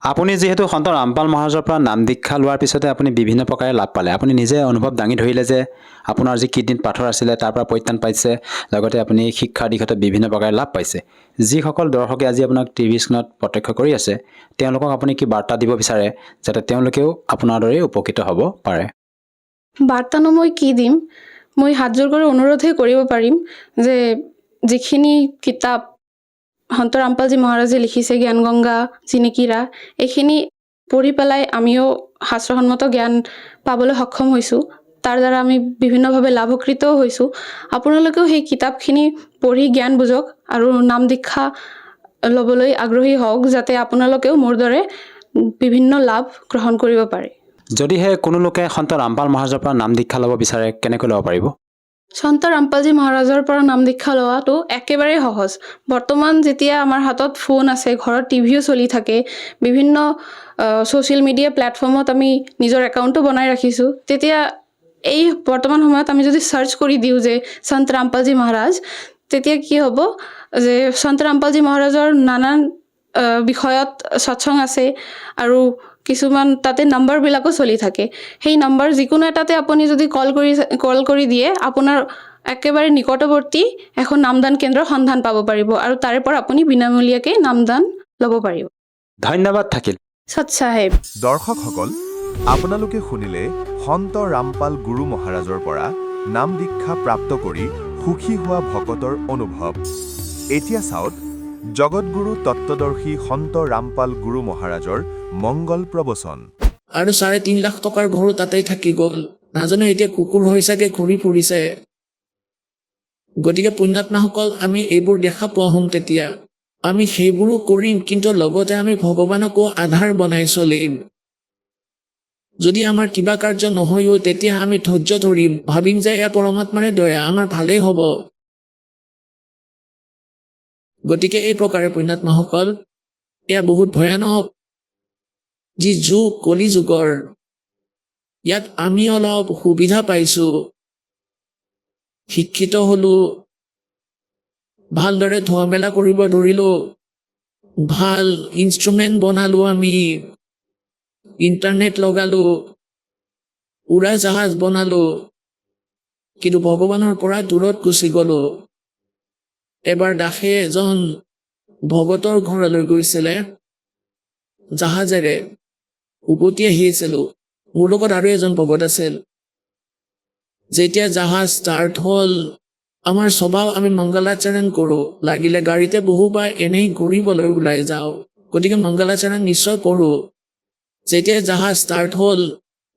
আপুনি যিহেতু সন্ত ৰামপাল মহাৰাজৰ পৰা নাম দীক্ষা লোৱাৰ পিছতে আপুনি বিভিন্ন প্ৰকাৰে লাভ পালে, আপুনি নিজে অনুভৱ দাঙি ধৰিলে যে আপোনাৰ যি কিডনীত পাথৰ আছিলে তাৰ পৰা পৰিত্ৰাণ পাইছে, লগতে আপুনি শিক্ষাৰ দিশতে বিভিন্ন প্ৰকাৰে লাভ পাইছে। যিসকল দৰ্শকে আজি আপোনাক টিভি স্ক্ৰীণত প্ৰত্যক্ষ কৰি আছে, তেওঁলোকক আপুনি কি বাৰ্তা দিব বিচাৰে যাতে তেওঁলোকেও আপোনাৰ দৰে উপকৃত হ'ব পাৰে? বাৰ্তানো মই কি দিম, মই হাতযোৰ কৰি অনুৰোধহে কৰিব পাৰিম যে যিখিনি কিতাপ সন্ত ৰামপালজী মহাৰাজে লিখিছে, জ্ঞান গংগা, জিনিকিৰা, এইখিনি পঢ়ি পেলাই আমিও শাস্ত্ৰসন্মত জ্ঞান পাবলৈ সক্ষম হৈছোঁ। তাৰ দ্বাৰা আমি বিভিন্নভাৱে লাভকৃতও হৈছোঁ। আপোনালোকেও সেই কিতাপখিনি পঢ়ি জ্ঞান বুজক আৰু নাম দীক্ষা ল'বলৈ আগ্ৰহী হওক, যাতে আপোনালোকেও মোৰ দৰে বিভিন্ন লাভ গ্ৰহণ কৰিব পাৰে। যদিহে কোনো লোকে সন্ত ৰামপাল মহাৰাজৰ পৰা নাম দীক্ষা ল'ব বিচাৰে, কেনেকৈ ল'ব পাৰিব? সন্ত ৰামপালজী মহাৰাজৰ পৰা নাম দীক্ষা লোৱাটো একেবাৰে সহজ। বৰ্তমান যেতিয়া আমাৰ হাতত ফোন আছে, ঘৰত টিভিও চলি থাকে, বিভিন্ন ছ'চিয়েল মিডিয়া প্লেটফৰ্মত আমি নিজৰ একাউণ্টো বনাই ৰাখিছোঁ, তেতিয়া এই বৰ্তমান সময়ত আমি যদি চাৰ্চ কৰি দিওঁ যে সন্ত ৰামপালজী মহাৰাজ, তেতিয়া কি হ'ব যে সন্ত ৰামপালজী মহাৰাজৰ নানান বিষয়ত সৎসং আছে আৰু কিছুমান তাতে নম্বৰবিলাকো চলি থাকে। সেই নম্বৰ যিকোনো এটাতে আপুনি যদি কল কৰি দিয়ে, আপোনাৰ একেবাৰে নিকটৱৰ্তী এখন নামদান কেন্দ্ৰৰ সন্ধান পাব পাৰিব আৰু তাৰে পৰা আপুনি বিনামূলীয়াকৈ নামদান ল'ব পাৰিব। ধন্যবাদ থাকিল। সৎ চাহেব। দৰ্শকসকল, আপোনালোকে শুনিলে সন্ত ৰামপাল গুৰু মহাৰাজৰ পৰা নাম দীক্ষা প্ৰাপ্ত কৰি সুখী হোৱা ভকতৰ অনুভৱ। এতিয়া চাওক জগতগুৰু তত্ত্বদৰ্শী সন্ত ৰামপাল গুৰু মহাৰাজৰ মংগল প্ৰবচন। আৰু 3.5 লাখ টকাৰ ঘৰো তাতেই থাকি গ'ল। নাজানো এতিয়া কুকুৰ হৈ চাগে ঘূৰি ফুৰিছে। গতিকে পুণ্যাত্মাসকল, আমি এইবোৰ দেখা পোৱা হ'ম তেতিয়া। আমি সেইবোৰো কৰিম, কিন্তু লগতে আমি ভগৱানকো আধাৰ বনাই চলিম। যদি আমাৰ কিবা কাৰ্য নহয়ও, তেতিয়া আমি ধৈৰ্য ধৰিম, ভাবিম যে এয়া পৰমাত্মাৰে দয়া, আমাৰ ভালেই হ'ব। গতিকে এই প্ৰকাৰে পুণ্যাত্মাসকল, এয়া বহুত ভয়ানক যি যুগ, কলি যুগৰ। ইয়াত আমি অলপ সুবিধা পাইছোঁ, শিক্ষিত হ'লো, ভালদৰে ধোৱা মেলা কৰিব ধৰিলোঁ, ভাল ইনষ্ট্ৰুমেণ্ট বনালোঁ, আমি ইণ্টাৰনেট লগালোঁ, উৰা জাহাজ বনালোঁ, কিন্তু ভগৱানৰ পৰা দূৰত গুচি গ'লোঁ। এবাৰ দাসে এজন ভগতৰ ঘৰলৈ গৈছিলে জাহাজেৰে, উভতি আহিছিলোঁ। মোৰ লগত আৰু এজন ভগত আছিল। যেতিয়া জাহাজ ষ্টাৰ্ট হ'ল, আমাৰ স্বভাৱ আমি মংগলাচৰণ কৰোঁ, লাগিলে গাড়ীতে বহো বা এনেই ঘূৰিবলৈ ওলাই যাওঁ, গতিকে মংগলাচৰণ নিশ্চয় কৰোঁ। যেতিয়া জাহাজ ষ্টাৰ্ট হ'ল,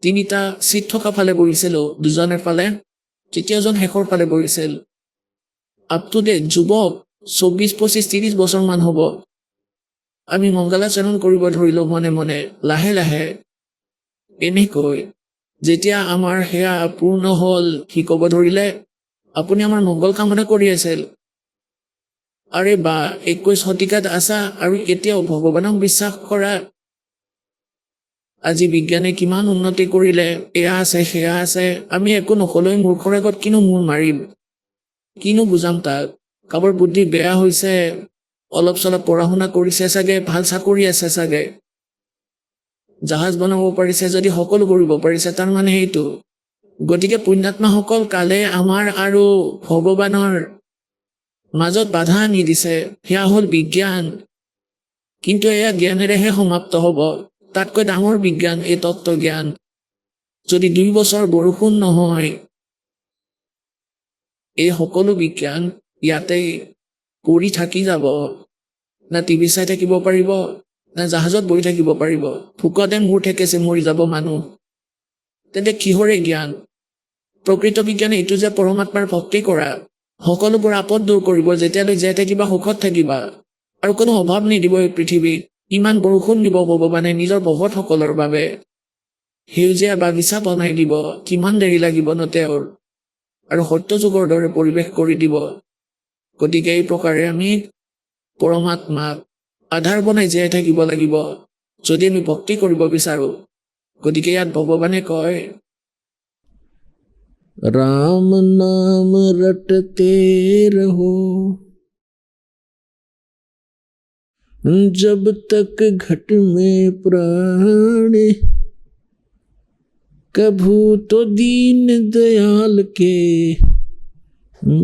3টা চিট থকা ফালে বহিছিলোঁ, 2জন এফালে, তৃতীয়জন শেষৰ ফালে বহিছিল। আপ টু ডেট যুৱক, 24, 25, 30 বছৰমান হ'ব। আমি মংগলাচৰণ কৰিব ধৰিলোঁ মনে মনে, লাহে লাহে। এনেকৈ যেতিয়া আমাৰ সেয়া পূৰ্ণ হ'ল, সি ক'ব ধৰিলে, আপুনি আমাৰ মংগল কামনা কৰি আছিল। আৰে বা, 21 শতিকাত আছা আৰু এতিয়াও ভগৱানক বিশ্বাস কৰা। আজি বিজ্ঞানে কিমান উন্নতি কৰিলে, এয়া আছে সেয়া আছে, আমি একো নকলৈ মূৰ্খৰ আগত কিনো মূৰ মাৰিম, কিনো বুজাম তাক। কাৰোবাৰ বুদ্ধি বেয়া হৈছে, অলপ চলপ পঢ়া শুনা কৰিছে চাগে, ভাল চাকৰি আছে চাগে, জাহাজ বনাব পাৰিছে, যদি সকলো কৰিব পাৰিছে, তাৰমানে সেইটো। গতিকে পুণ্যাত্মাসকল, কালে আমাৰ আৰু ভগৱানৰ মাজত বাধা আনি দিছে, সেয়া হ'ল বিজ্ঞান। কিন্তু এয়া জ্ঞানেৰেহে সমাপ্ত হ'ব। তাতকৈ ডাঙৰ বিজ্ঞান এই তত্ত্বজ্ঞান। যদি 2 বছৰ বৰষুণ নহয়, এই সকলো বিজ্ঞান ইয়াতেই পৰি থাকি যাব। না টিভি চাই থাকিব পাৰিব, না জাহাজত বহি থাকিব পাৰিব। ভোকতে মূৰ ঠেকেচি মৰি যাব মানুহ। তেন্তে কিহৰে জ্ঞান? প্ৰকৃত বিজ্ঞানে এইটো যে পৰমাত্মাৰ ভক্তি কৰা, সকলোবোৰ আপদ দূৰ কৰিব, যেতিয়ালৈ জীয়াই থাকিবা সুখত থাকিবা, আৰু কোনো অভাৱ নিদিব এই পৃথিৱীত। ইমান বৰষুণ দিব ভগৱানে নিজৰ ভকতসকলৰ বাবে, সেউজীয়া বাগিচা বনাই দিব, কিমান দেৰি লাগিব ন তেওঁৰ, আৰু সত্য যুগৰ দৰে পৰিৱেশ কৰি দিব। গতিকে এই প্ৰকাৰে আমি পৰমাত্মাক আধাৰ বনাই জীয়াই থাকিব লাগিব, যদি আমি ভক্তি কৰিব বিচাৰোঁ। গতিকে ইয়াত ভগৱানে কয়, राम नाम रटते रहो जब तक घट में प्राण, कभू तो दीन दयाल के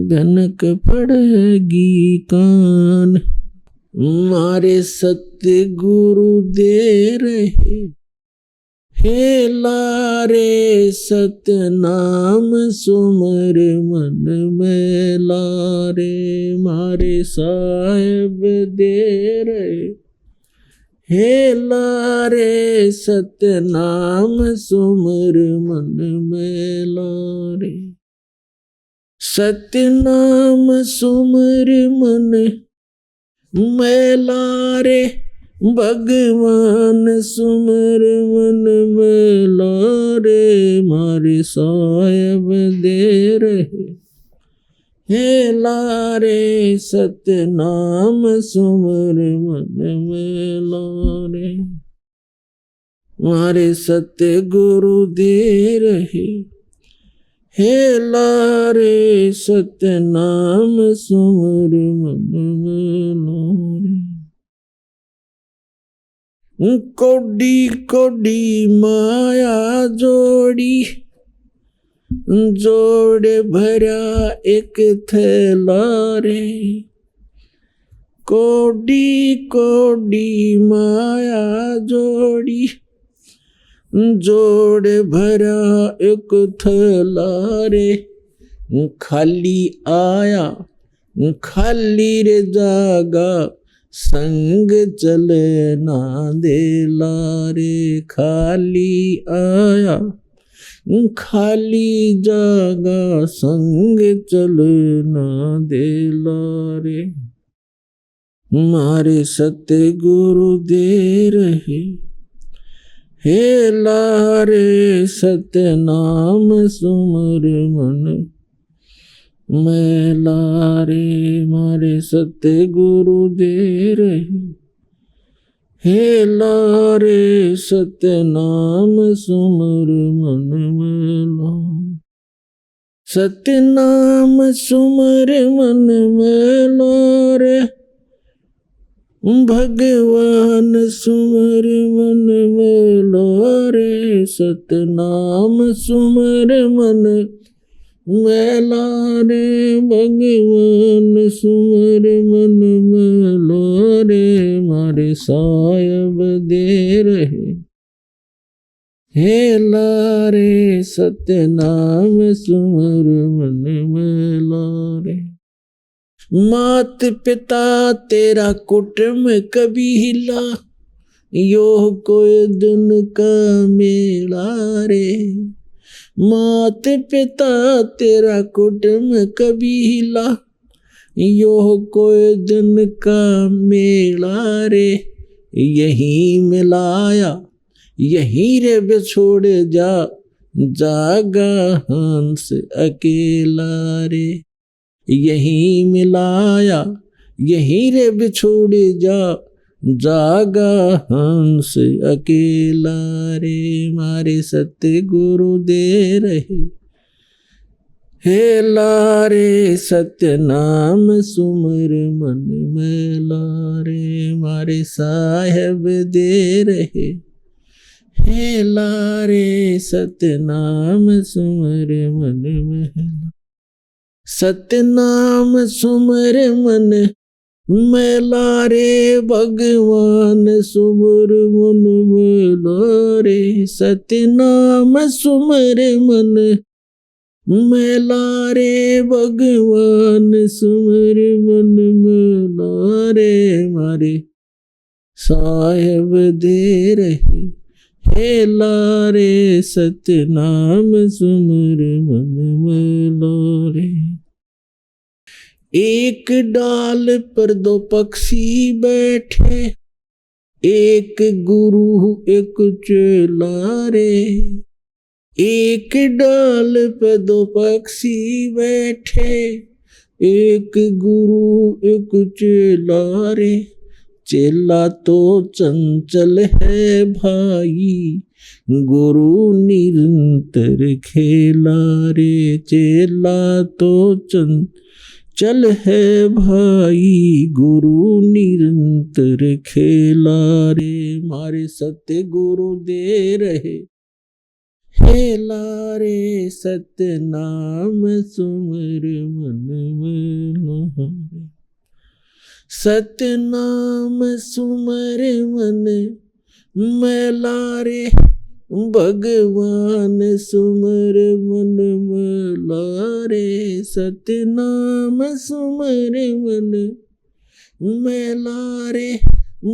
भनक पड़ेगी कान। मारे सत्य गुरु दे रहे हे लारे सतनाम सुमर मन में लारे। मारे साहेब दे रहे हे लारे सतनाम सुमर मन में लारे। सतनाम सुमर मन में लारे, भगवान सुमर मन में लारे। मारे साहेब दे रहे हे लारे सतनाम सुमर मन में लारे। मारे सत्य गुरु दे रहे, हे लारे सतनाम सुमर मन में लारे। कोडी कोडी माया जोड़ी, जोड़े भरा एक थैला रे। कोडी कोडी माया जोड़ी, जोड़े भरा एक थैला रे। खाली आया खाली रे जागा, संग चले ना देला रे। खाली आया खाली जागा, संग चले ना देला रे। मारे सत्य गुरु दे रहे, हे लारे सतनाम सुमर मन मैं लारे। मारे सत्य गुरु दे रहे, हे लारे सतनाम सुमर मन में लारे। सतनाम सुमर मन में लारे, भगवान सुमर मन में लारे। सतनाम सुमर मन में लारे, भगवान सुमर मन में लारे। मारे सायब दे रहे, हे लारे सतनाम सुमर मन में लारे। मात पिता तेरा कुटुंब कभी हिला, यो कोई दिन का मेला रे। मात पिता तेरा कुटुंब कभी हिला, यो कोई दिन का मेला रे। यही मिलाया यही रे बिछोड़ जा, जागा हंस अकेला रे। यही मिलाया यही रे बिछोड़ जा, जागा हंस अकेला रे। मारे सत्य गुरु दे रहे, हे लारे सत्य नाम सुमर मन में लारे। मारे साहेब दे रहे, हे लारे सत्य नाम सुमर मन में। सत्य नाम सुमर मन में लारे, भगवान सुमर मन में लारे। सत्य नाम सुमर मन में लारे, भगवान सुमर मन में लारे। मारे साहेब दे रहे, हे लारे सत्य नाम सुमर मन में लारे। एक डाल पर दो पक्षी बैठे, एक गुरु एक चेला रे। एक डाल पे दो पक्षी बैठे, एक गुरु एक चेला रे। चेला तो चंचल है भाई, गुरु निरंतर खेला रे। चेला तो चंचल है भाई, गुरु निरंतर खेला रे। मारे सत्य गुरु दे रहे, हे लारे सत्य नाम सुमर मन में लारे। सत्य नाम सुमर मन में लारे, भगवान सुमर मन में लारे। सत्य नाम सुमर मन में लारे,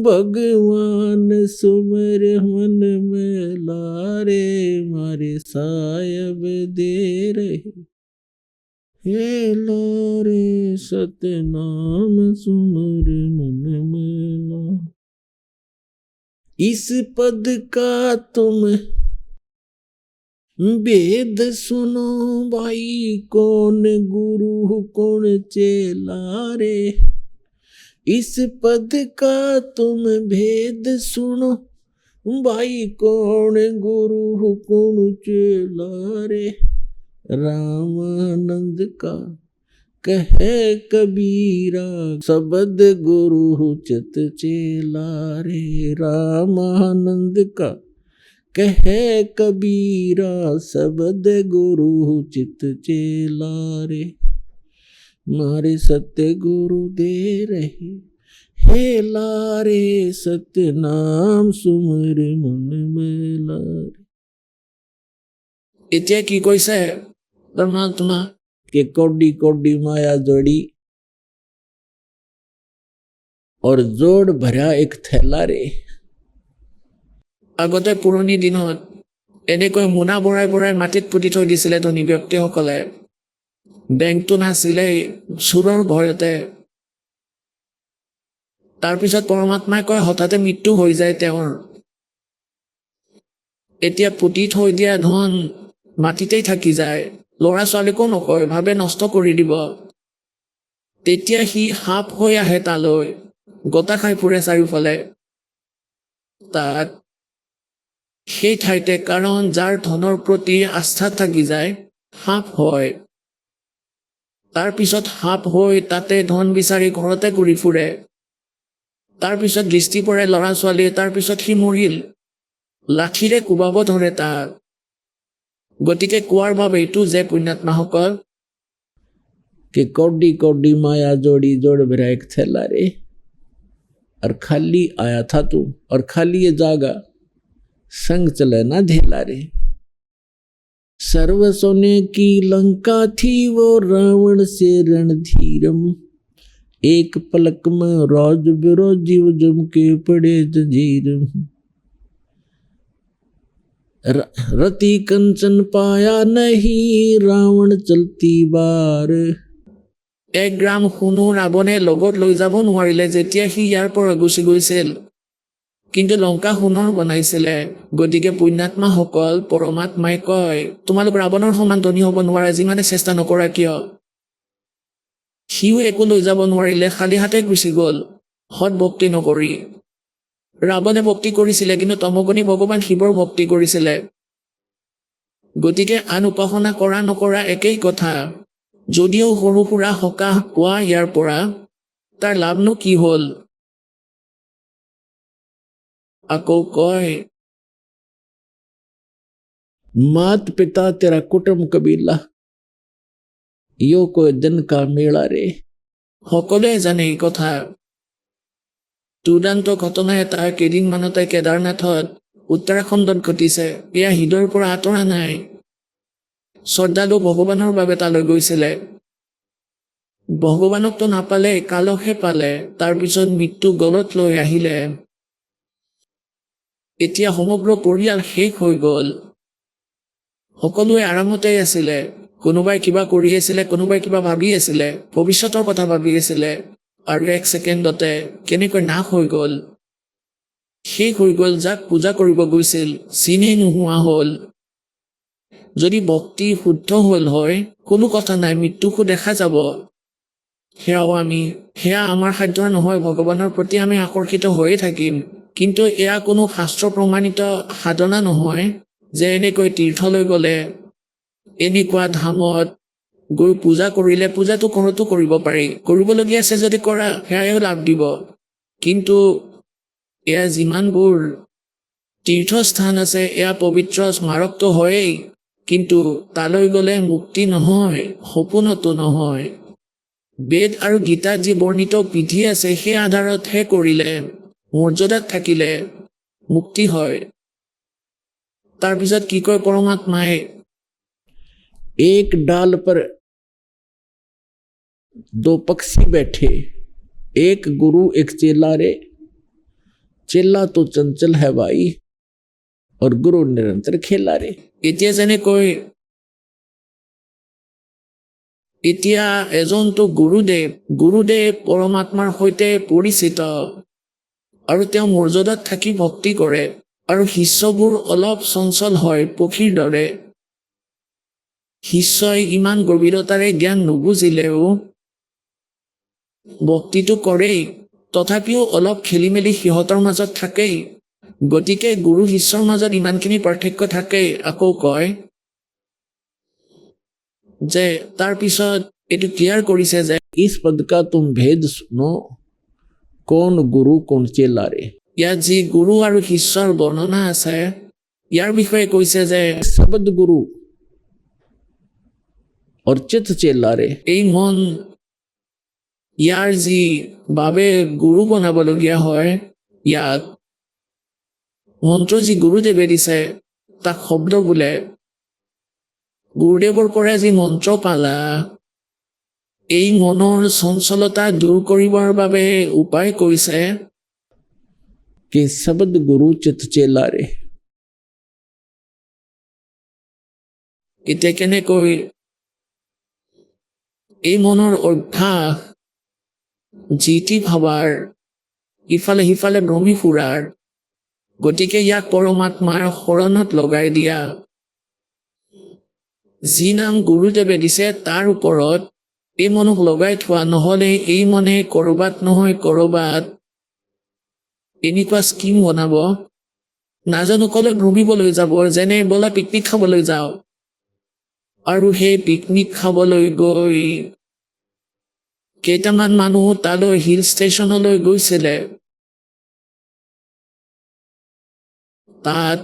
भगवान सुमर मन में लारे। मारे सायब दे रहे, हे लारे सत्य नाम सुमर मन में लारे। इस पद का तुम वेद सुनो भाई कौन गुरु कौन चेला रे, इस पद का तुम भेद सुनो भाई कौन गुरु कौन चेला रे। रामानंद का कहे कबीरा, शब्द गुरु चित चेला रे। रामानंद का कहे कबीरा, शब्द गुरु चित चेला रे। मारे सत्य गुरु दे रहे, हे लारे सत्य नाम सुमर मन मेला रे। এতিয়া কি কৈছে তোমাৰ के कौडी कौडी माया जोड़ी और जोड़ भरा एक थैला रे। আগতে পুৰণি দিনত এনেকৈ মোনা বৰাই বৰাই মাটিত পুতি থৈ দিছিলে ধনী ব্যক্তিসকলে। বেংকটো নাছিলেই, চোৰৰ ভয়তে। তাৰপিছত পৰমাত্মাই কয় হঠাতে মৃত্যু হৈ যায় তেওঁৰ। এতিয়া পুতি থৈ দিয়া ধন মাটিতেই থাকি যায়। ল'ৰা ছোৱালীকো নকয়, ভাবে নষ্ট কৰি দিব। তেতিয়া সি সাপ হৈ আহে তালৈ, গোটা খাই ফুৰে চাৰিওফালে। তাত সেই ঠাইতে, কাৰণ যাৰ ধনৰ প্ৰতি আস্থা থাকি যায় সাপ হয়। তাৰপিছত সাপ হৈ তাতে ধন বিচাৰি ঘৰতে ঘূৰি ফুৰে। তাৰপিছত দৃষ্টি পৰে ল'ৰা ছোৱালীয়ে, তাৰপিছত সি মৰিল। লাঠিৰে কোবাব ধৰে তাক। গতিকে কোৱাৰ বাবে এইটো যে পুণ্যাত্মাসকল, कि कौडी कौडी माया जोड़ी जोड़ भरा एक थैला रे, और खाली आया था तू और खाली ये जागा, संग चले ना ढेला रे। सर्व सोने की लंका थी वो रावण से रणधीरम, एक पलक में राज बिरो जीव जम के पड़े जंजीरम। रति कंचन पाया नहीं रावण चलती बार, 1 গ্ৰাম সোণো ৰাৱণে লগত লৈ যাব নোৱাৰিলে যেতিয়া সি ইয়াৰ পৰা গুচি গৈছিল। কিন্তু লংকা সোণৰ বনাইছিলে। গতিকে পুণ্যাত্মাসকল, পৰমাত্মাই কয় তোমালোক ৰাৱণৰ সমান ধনী হ'ব নোৱাৰা, যিমানে চেষ্টা নকৰা কিয়। সিও একো লৈ যাব নোৱাৰিলে, খালী হাতে গুচি গ'ল সৎ ভক্তি নকৰি। ৰাৱণে ভক্তি কৰিছিলে, কিন্তু তমগুণী ভগৱান শিৱৰ ভক্তি কৰিছিলে। গতিকে আন উপাসনা কৰা নকৰা একেই কথা। যদিও সৰু সুৰা সকাহ পোৱা ইয়াৰ পৰা, তাৰ লাভনো কি হ'ল। আকৌ কয় मात पिता तेरा कुटुंब कबीला, यो कोई दिन का मेला रे। সকলোৱে জানে এই কথা। দুৰ্দান্ত ঘটনা এটা কেইদিনমানতে কেদাৰনাথত, উত্তৰাখণ্ডত ঘটিছে। এয়া হৃদয়ৰ পৰা আঁতৰা নাই। শ্ৰদ্ধালু ভগৱানৰ বাবে তালৈ গৈছিলে। ভগৱানকতো নাপালে, কালকহে পালে। তাৰপিছত মৃত্যু গলত লৈ আহিলে। এতিয়া সমগ্ৰ পৰিয়াল শেষ হৈ গ'ল। সকলোৱে আৰামতেই আছিলে। কোনোবাই কিবা কৰি আছিলে, কোনোবাই কিবা ভাবি আছিলে, ভৱিষ্যতৰ কথা ভাবি আছিলে। আৰু 1 ছেকেণ্ডতে কেনেকৈ নাশ হৈ গ'ল। শেষ হৈ গ'ল। যাক পূজা কৰিব গৈছিল চিনেই নোহোৱা হ'ল। যদি ভক্তি শুদ্ধ হ'ল হয়, কোনো কথা নাই, মৃত্যুকো দেখা যাব। সেয়া আমাৰ সাধ্য নহয়। ভগৱানৰ প্ৰতি আমি আকৰ্ষিত হৈয়ে থাকিম। কিন্তু এয়া কোনো শাস্ত্ৰ প্ৰমাণিত সাধনা নহয় যে এনেকৈ তীৰ্থলৈ গ'লে, এনেকুৱা ধামত গৈ পূজা কৰিলে, পূজাটো ঘৰতো কৰিব পাৰি। কৰিবলগীয়া আছে যদি কৰা, সেয়াও লাভ দিব। কিন্তু এয়া যিমানবোৰ তীৰ্থস্থান আছে, এয়া পবিত্ৰ স্মাৰকটো হয়েই। কিন্তু তালৈ গ'লে মুক্তি নহয়, সপোনতো নহয়। বেদ আৰু গীতাত যি বৰ্ণিত বিধি আছে, সেই আধাৰতহে কৰিলে, মৰ্যাদাত থাকিলে মুক্তি হয়। তাৰপিছত কি কয় পৰমাত্মাই, एक डाल पर 2 पक्षी बैठे, एक गुरु एक चेला रे। चेला तो चंचल है भाई और गुरु निरंतर खेला रे। এতিয়া যেনেকৈ এতিয়া এজনটো গুৰুদেৱ পৰমাত্মাৰ সৈতে পৰিচিত আৰু তেওঁ মৰ্যাদাত থাকি ভক্তি কৰে। আৰু শিষ্যবোৰ অলপ চঞ্চল হয়, পক্ষীৰ দৰে। শিষ্যই ইমান গভীৰতাৰে জ্ঞান নুবুজিলেও ভক্তিটো কৰেই, তথাপিও অলপ খেলি মেলি সিহঁতৰ মাজত থাকেই। গতিকে গুৰু শিষ্যৰ মাজত ইমানখিনি পাৰ্থক্য থাকেই। আকৌ কয় যে তাৰ পিছত এইটো ক্লিয়াৰ কৰিছে যে इस पद का तुम भेद सुनो, कौन गुरु कौन चेला रे। ইয়াত যি গুৰু আৰু শিষ্যৰ বৰ্ণনা আছে ইয়াৰ বিষয়ে কৈছে যে शब्द गुरु और चित चेला रे। এই মন ইয়াৰ যি বাবে গুৰু বনাবলগীয়া হয়, ইয়াত মন্ত্ৰ যি গুৰুদেৱে দিছে তাক শব্দ বোলে। গুৰুদেৱৰ পৰা যি মন্ত্ৰ পালা, এই মনৰ চঞ্চলতা দূৰ কৰিবৰ বাবে উপায় কৈছে कि शब्द गुरु चित चेला रे। এতিয়া কেনেকৈ এই মনৰ অভ্যাস যিটি ভাবাৰ, ইফালে সিফালে ভ্ৰমি ফুৰাৰ, গতিকে ইয়াক পৰমাত্মাৰ শৰণত লগাই দিয়া। যি নাম গুৰুদেৱে দিছে তাৰ ওপৰত এই মনক লগাই থোৱা, নহ'লে এই মনে ক'ৰবাত নহয় ক'ৰবাত এনেকুৱা স্কিম বনাব, নাজানো ক'লে ভ্ৰমিবলৈ যাব, যেনে ব'লা পিকনিক খাবলৈ যাওঁ, আৰু সেই পিকনিক খাবলৈ গৈ কেইটামান মানুহ তালৈ হিল ষ্টেচনলৈ গৈছিলে। তাত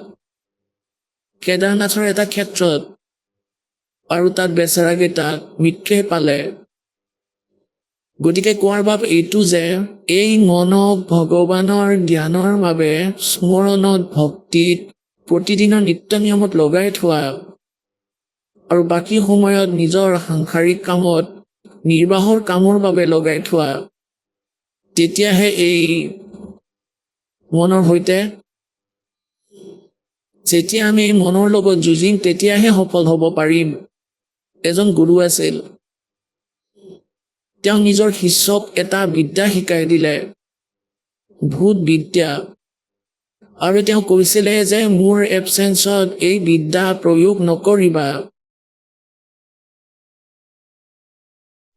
কেদাৰনাথৰ এটা ক্ষেত্ৰত, আৰু তাত বেচেৰাকেইটাক মৃত্যুৱে পালে। গতিকে কোৱাৰ ভাৱ এইটো যে এই মনক ভগৱানৰ জ্ঞানৰ বাবে স্মৰণত, ভক্তিত, প্ৰতিদিনৰ নিত্য নিয়মত লগাই থোৱা, আৰু বাকী সময়ত নিজৰ সাংসাৰিক কামত, নিৰ্বাহৰ কামৰ বাবে লগাই থোৱা, তেতিয়াহে এই মনৰ সৈতে, যেতিয়া আমি এই মনৰ লগত যুঁজিম তেতিয়াহে সফল হ'ব পাৰিম। এজন গুৰু আছিল, তেওঁ নিজৰ শিষ্যক এটা বিদ্যা শিকাই দিলে, ভূত বিদ্যা, আৰু তেওঁ কৈছিলে যে মোৰ এবচেঞ্চত এই বিদ্যা প্ৰয়োগ নকৰিবা।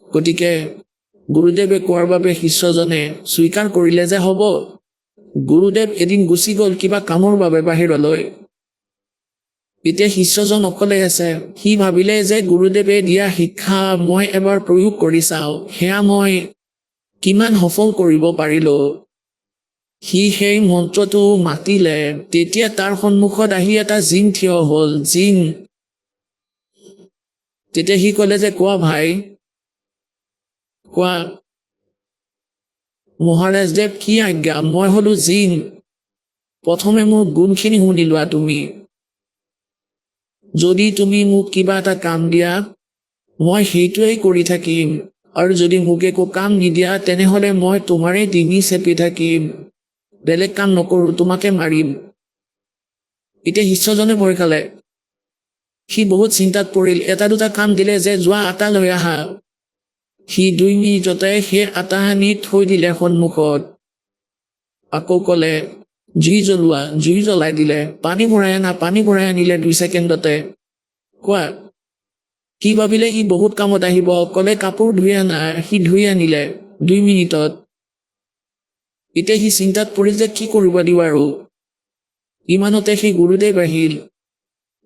গতিকে গুৰুদেৱে কোৱাৰ বাবে শিষ্যজনে স্বীকাৰ কৰিলে যে হ'ব। গুৰুদেৱ এদিন গুচি গ'ল কিবা কামৰ বাবে বাহিৰলৈ। এতিয়া শিষ্যজন অকলে আছে। সি ভাবিলে যে গুৰুদেৱে দিয়া শিক্ষা মই এবাৰ প্ৰয়োগ কৰি চাওঁ, সেয়া মই কিমান সফল কৰিব পাৰিলোঁ। সি সেই মন্ত্ৰটো মাতিলে, তেতিয়া তাৰ সন্মুখত আহি এটা জিন থিয় হ'ল। জিন। তেতিয়া সি ক'লে যে কোৱা ভাই, কোৱা মহাৰাজদেৱ কি আজ্ঞা। মই হ'লো জিন, প্ৰথমে মোৰ গুণখিনি শুনি লোৱা তুমি। যদি তুমি মোক কিবা এটা কাম দিয়া মই সেইটোৱেই কৰি থাকিম, আৰু যদি মোক একো কাম নিদিয়া তেনেহ'লে মই তোমাৰে ডিঙি চেপি থাকিম, বেলেগ কাম নকৰোঁ, তোমাকে মাৰিম। এতিয়া শিষ্যজনে ভয় খালে। সি বহুত চিন্তাত পৰিল। এটা দুটা কাম দিলে যে যোৱা আটা লৈ আহা। সি 2 মিনিটতে সেই আটা আনি থৈ দিলে সন্মুখত। আকৌ ক'লে জুই জ্বলোৱা, জুই জ্বলাই দিলে। পানী ভৰাই আনা, পানী ভৰাই আনিলে 2 ছেকেণ্ডতে। কোৱা সি ভাবিলে ই বহুত কামত আহিব, ক'লে কাপোৰ ধুই আনা, সি ধুই আনিলে 2 মিনিটত। এতিয়া সি চিন্তাত পৰিল যে কি কৰিব দিওঁ আৰু। ইমানতে সি গুৰুদেৱ আহিল।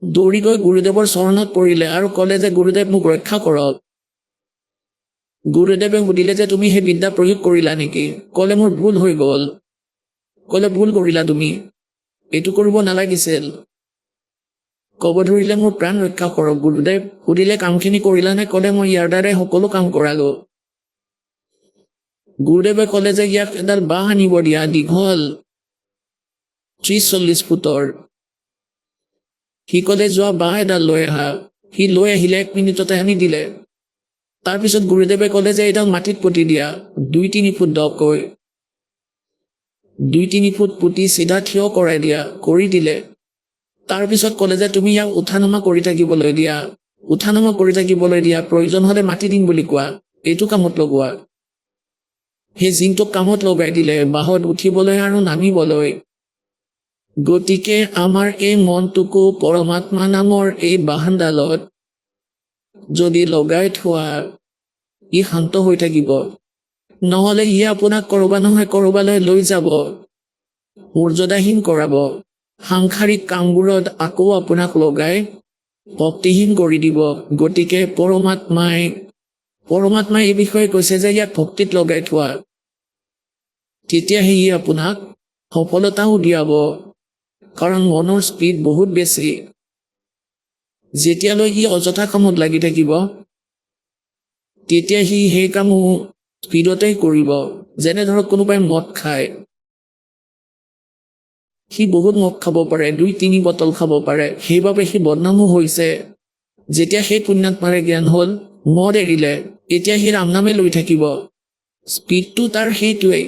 দৌৰি গৈ গুৰুদেৱৰ চৰণত পৰিলে আৰু ক'লে যে গুৰুদেৱ মোক ৰক্ষা কৰক। গুৰুদেৱে সুধিলে যে তুমি সেই বিদ্যা প্ৰয়োগ কৰিলা নেকি? ক'লে মোৰ ভুল হৈ গ'ল। ক'লে ভুল কৰিলা তুমি, এইটো কৰিব নালাগিছিল। ক'ব ধৰিলে মোৰ প্ৰাণ ৰক্ষা কৰক গুৰুদেৱ। সুধিলে কামখিনি কৰিলানে? ক'লে মই ইয়াৰ দ্বাৰাই সকলো কাম কৰালোঁ। গুৰুদেৱে ক'লে যে ইয়াক এডাল বাঁহ আনিব দিয়া, দীঘল 30-40 ফুটৰ। সি ক'লে যোৱা বাঁহ এডাল লৈ আহা। সি লৈ আহিলে, 1 মিনিটতে আনি দিলে। তাৰপিছত গুৰুদেৱে ক'লে যে এইডাল মাটিত পুতি দিয়া 2-3 ফুট দকৈ। 2-3 ফুট পুতি চিধা থিয় কৰাই দিয়া, কৰি দিলে। তাৰপিছত ক'লে যে তুমি ইয়াক উঠা নমা কৰি থাকিবলৈ দিয়া, উঠা নমা কৰি থাকিবলৈ দিয়া, প্ৰয়োজন হ'লে মাতি দিম বুলি কোৱা, এইটো কামত লগোৱা। সেই জিনটোক কামত লগাই দিলে, বাঁহত উঠিবলৈ আৰু নামিবলৈ। গতিকে আমাৰ এই মনটোকো পৰমাত্মা নামৰ এই বাহনডালত যদি লগাই থোৱা ই শান্ত হৈ থাকিব নহ'লে ই আপোনাক কৰবা নহয় কৰবালৈ লৈ যাব মৰ্যাদাহীন কৰাব সাংসাৰিক কামবোৰত আকৌ আপোনাক লগাই ভক্তিহীন কৰি দিব গতিকে পৰমাত্মাই এই বিষয়ে কৈছে যে ইয়াক ভক্তিত লগাই থোৱা তেতিয়াহে ই আপোনাক সফলতাও দিয়াব কাৰণ মনৰ স্পীড বহুত বেছি যেতিয়ালৈ ই অযথা কামত লাগি থাকিব তেতিয়া সি সেই কামো স্পীডতেই কৰিব যেনে ধৰক কোনোবাই মদ খায় সি বহুত মদ খাব পাৰে 2-3 বটল খাব পাৰে সেইবাবে সি বদনামো হৈছে যেতিয়া সেই পুণ্যাত্মাৰে জ্ঞান হ'ল মদ এৰিলে এতিয়া সি ৰামনামে লৈ থাকিব স্পীডটো তাৰ সেইটোৱেই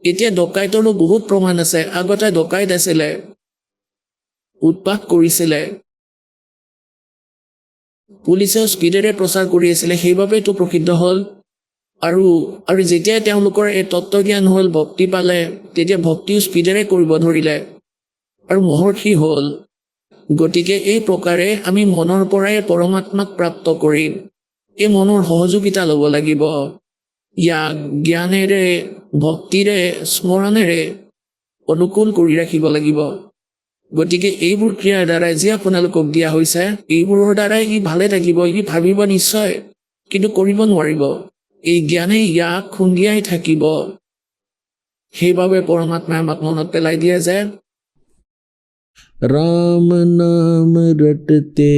এতিয়া ডকাইতৰো বহুত প্ৰমাণ আছে আগতে ডকাইত আছিলে উৎপাত কৰিছিলে পুলিচেও স্পীডেৰে প্ৰচাৰ কৰি আছিলে সেইবাবেতো প্ৰসিদ্ধ হ'ল আৰু যেতিয়া তেওঁলোকৰ এই তত্ত্বজ্ঞান হ'ল ভক্তি পালে তেতিয়া ভক্তিও স্পীডেৰে কৰিব ধৰিলে আৰু মহৰ্ষি হ'ল গতিকে এই প্ৰকাৰে আমি মনৰ পৰাই পৰমাত্মাক প্ৰাপ্ত কৰিম এই মনৰ সহযোগিতা ল'ব লাগিব ইয়াক জ্ঞানেৰে ভক্তিৰে স্মৰণেৰে অনুকূল কৰি ৰাখিব লাগিব গতিকে এইবোৰ ক্ৰিয়াৰ দ্বাৰাই যি আপোনালোকক দিয়া হৈছে এইবোৰৰ দ্বাৰাই ই ভালে থাকিব ই ভাবিব নিশ্চয় কিন্তু কৰিব নোৱাৰিব এই জ্ঞানে ইয়াক খুন্দিয়াই থাকিব সেইবাবে পৰমাত্মাই আমাক মনত পেলাই দিয়ে যে राम नाम रटते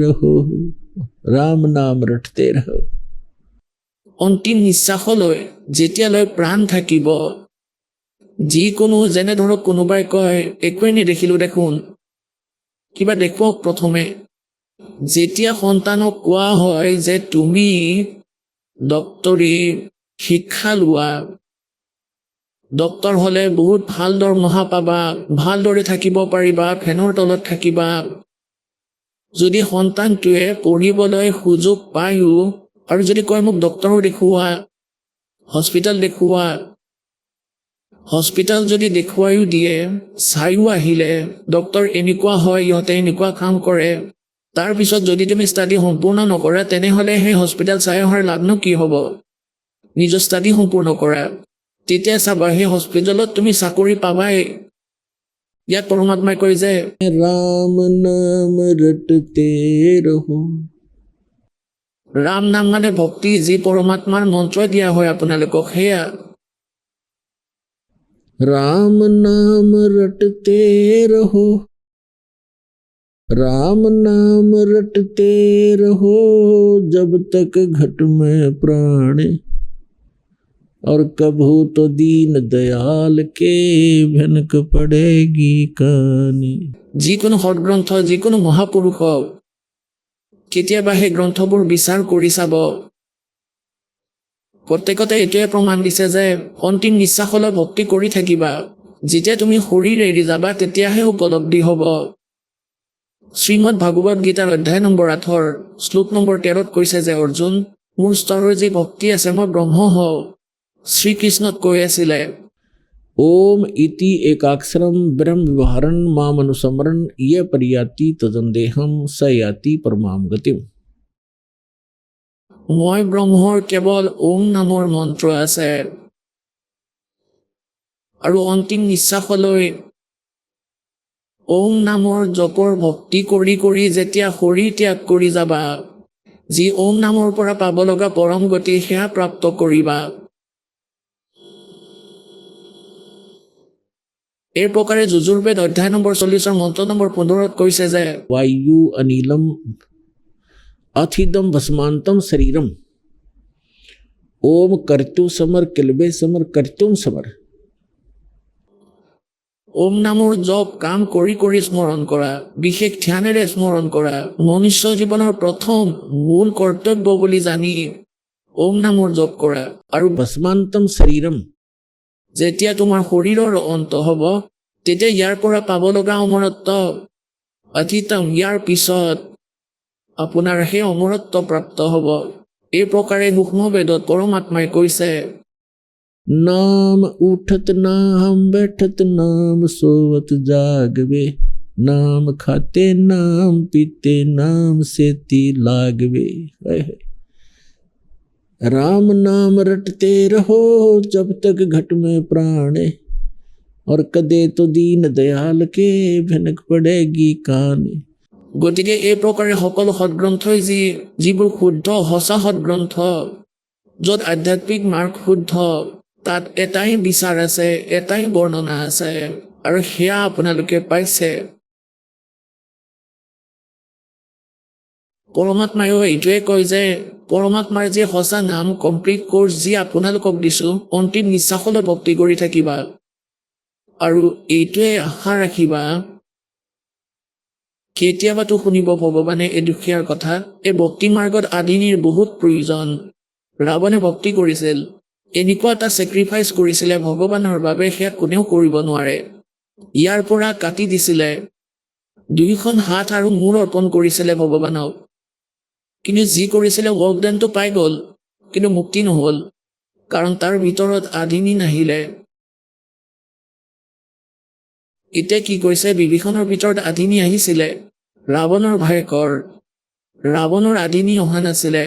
रहो राम नाम रटते रहो অন্তিম নিশ্বাসলৈ যেতিয়ালৈ প্ৰাণ থাকিব যিকোনো যেনে ধৰক কোনোবাই কয় একোৱে নেদেখিলোঁ দেখোন কিবা দেখুৱাওক প্ৰথমে যেতিয়া সন্তানক কোৱা হয় যে তুমি ডক্তৰী শিক্ষা লোৱা ডক্তৰ হ'লে বহুত ভাল দৰমহা পাবা ভালদৰে থাকিব পাৰিবা ফেনৰ তলত থাকিবা যদি সন্তানটোৱে পঢ়িবলৈ সুযোগ পায়ো আৰু যদি কয় মোক ডক্তৰো দেখুওৱা হস্পিটেল যদি দেখুৱাইও দিয়ে চাইও আহিলে ডক্তৰ এনেকুৱা হয় ইহঁতে এনেকুৱা কাম কৰে তাৰপিছত যদি তুমি ষ্টাডি সম্পূৰ্ণ নকৰা তেনেহ'লে সেই হস্পিটেল চাই অহাৰ লাভনো কি হ'ব নিজৰ ষ্টাডি সম্পূৰ্ণ কৰা তেতিয়া চাবা সেই হস্পিটেলত তুমি চাকৰি পাবাই ইয়াত পৰমাত্মাই কয় যে राम नाम रटते रहो ৰাম নাম মানে ভক্তি যি পৰমাত্মাৰ মন্ত্ৰ দিয়া হয় আপোনালোকক সেয়া राम नाम रटते रहो राम नाम रटते रहो जब तक घट में प्राण और कभू तो दीन दयाल के भनक पड़ेगी कानी যিকোনো সৎগ্ৰন্থ যিকোনো মহাপুৰুষক কেতিয়াবা সেই গ্ৰন্থবোৰ বিচাৰ কৰি চাব প্ৰত্যেকতে এইটোৱে প্ৰমাণ দিছে যে অন্তিম নিশ্বাসলৈ ভক্তি কৰি থাকিবা যেতিয়া তুমি শৰীৰ এৰি যাবা তেতিয়াহে উপলব্ধি হ'ব শ্ৰীমদ ভাগৱত গীতাৰ অধ্যায় নম্বৰ 8 শ্লোক নম্বৰ 13 কৈছে যে অৰ্জুন মোৰ স্তৰৰ যি ভক্তি আছে মই ব্ৰহ্ম হওঁ শ্ৰীকৃষ্ণত কৈ আছিলে ओम इति एकाक्षरम ब्रह्म विवहरन माम अनुसमरन ये परियाति तजंदेहम स याति परमाम गतिम মই ব্ৰহ্মৰ কেৱল ওম নামৰ মন্ত্ৰ আছে আৰু অন্তিম নিশ্বাসলৈ ওম নামৰ জপৰ ভক্তি কৰি কৰি যেতিয়া শৰীৰ ত্যাগ কৰি যাবা যি ওম নামৰ পৰা পাব লগা পৰম গতি সেয়া প্ৰাপ্ত কৰিবা এই প্ৰকাৰে যুজুৰ্বেদ অধ্যায় নম্বৰ 40 মন্ত্ৰ নম্বৰ 15 কৈছে যে वायु अनिलम अथिदम भस्मांतम शरीरम ओम कर्तु समर किलबे समर कर्तुम समर ওম নামৰ জপ কাম কৰি কৰি স্মৰণ কৰা বিশেষ ধ্যানেৰে স্মৰণ কৰা মনুষ্য জীৱনৰ প্ৰথম মূল কৰ্তব্য বুলি জানি ওম নামৰ জপ কৰা আৰু भस्मांतम शरीरम যেতিয়া তোমাৰ শৰীৰৰ অন্ত হ'ব তেতিয়া ইয়াৰ পৰা পাব লগা অমৰত্ব অতীতম ইয়াৰ পিছত আপোনাৰ সেই অমৰত্ব প্ৰাপ্ত হ'ব এই প্ৰকাৰে সূক্ষ্ম বেদত পৰমাত্মাই কৈছে नाम उठत नाम बैठत नाम सोवत जागवे नाम खाते नाम पीते नाम सेती लागवे। हाय हाय। राम नाम रटते रहो जब तक घट में प्राण है, और कदे तो दीन दयाल के भनक पड़ेगी कान। গতিকে এই প্ৰকাৰে সকলো সৎগ্ৰন্থই যিবোৰ শুদ্ধ সঁচা সৎগ্ৰন্থ, য'ত আধ্যাত্মিক মাৰ্গ শুদ্ধ, তাত এটাই বিচাৰ আছে, এটাই বৰ্ণনা আছে, আৰু সেয়া আপোনালোকে পাইছে। পৰমাত্মায়ো এইটোৱে কয় যে পৰমাত্মাৰ যি সঁচা নাম কমপ্লিট কোৰ্চ যি আপোনালোকক দিছোঁ, অন্তিম নিশ্বাসলৈ ভক্তি কৰি থাকিবা, আৰু এইটোৱে আশা ৰাখিবা কেতিয়াবাতো শুনিব ভগৱানে এই দুখীয়াৰ কথা। এই ভক্তি মাৰ্গত আদিনীৰ বহুত প্ৰয়োজন। ৰাৱণে ভক্তি কৰিছিল, এনেকুৱা এটা ছেক্ৰিফাইচ কৰিছিলে ভগৱানৰ বাবে, সেয়া কোনেও কৰিব নোৱাৰে। ইয়াৰ পৰা কাটি দিছিলে, 2খন হাত আৰু মূৰ অৰ্পণ কৰিছিলে ভগৱানক, কিন্তু যি কৰিছিলে ৱৰ্কডেনটো পাই গ'ল, কিন্তু মুক্তি নহ'ল, কাৰণ তাৰ ভিতৰত আদিনী নাহিলে। এতিয়া কি কৈছে, বিভীষণৰ ভিতৰত আদিনী আহিছিলে, ৰাৱণৰ ভায়েকৰ, ৰাৱণৰ আদিনী অহা নাছিলে।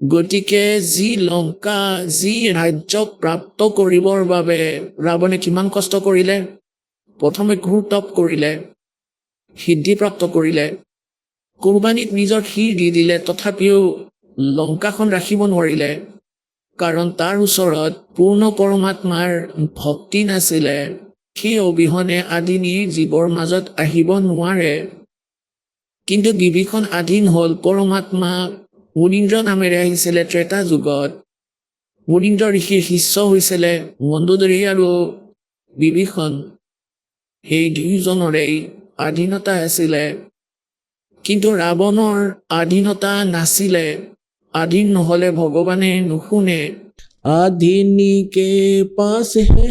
গতিকে যি লংকা, যি ৰাজ্য প্ৰাপ্ত কৰিবৰ বাবে ৰাৱণে কিমান কষ্ট কৰিলে। প্ৰথমে ঘোৰ তপ কৰিলে, সিদ্ধি প্ৰাপ্ত কৰিলে, কোৰবানীত নিজৰ শিৰ দি দিলে, তথাপিও লংকাখন ৰাখিব নোৱাৰিলে, কাৰণ তাৰ ওচৰত পূৰ্ণ পৰমাত্মাৰ ভক্তি নাছিলে। সেই অবিহনে আদিনী জীৱৰ মাজত আহিব নোৱাৰে। কিন্তু বিভীষণ আদিন হ'ল, পৰমাত্মা মুনীন্দ্ৰ নামেৰে আহিছিলে ত্ৰেতা যুগত। মুনীন্দ্ৰ ঋষিৰ শিষ্য হৈছিলে মণ্ডোদৰী আৰু বিভীষণ। সেই দুয়োজনৰেই আধীনতা আছিলে, কিন্তু ৰাৱণৰ আধীনতা নাছিলে। আধীন নহ'লে ভগৱানে নুশুনে। आधीनी के पास है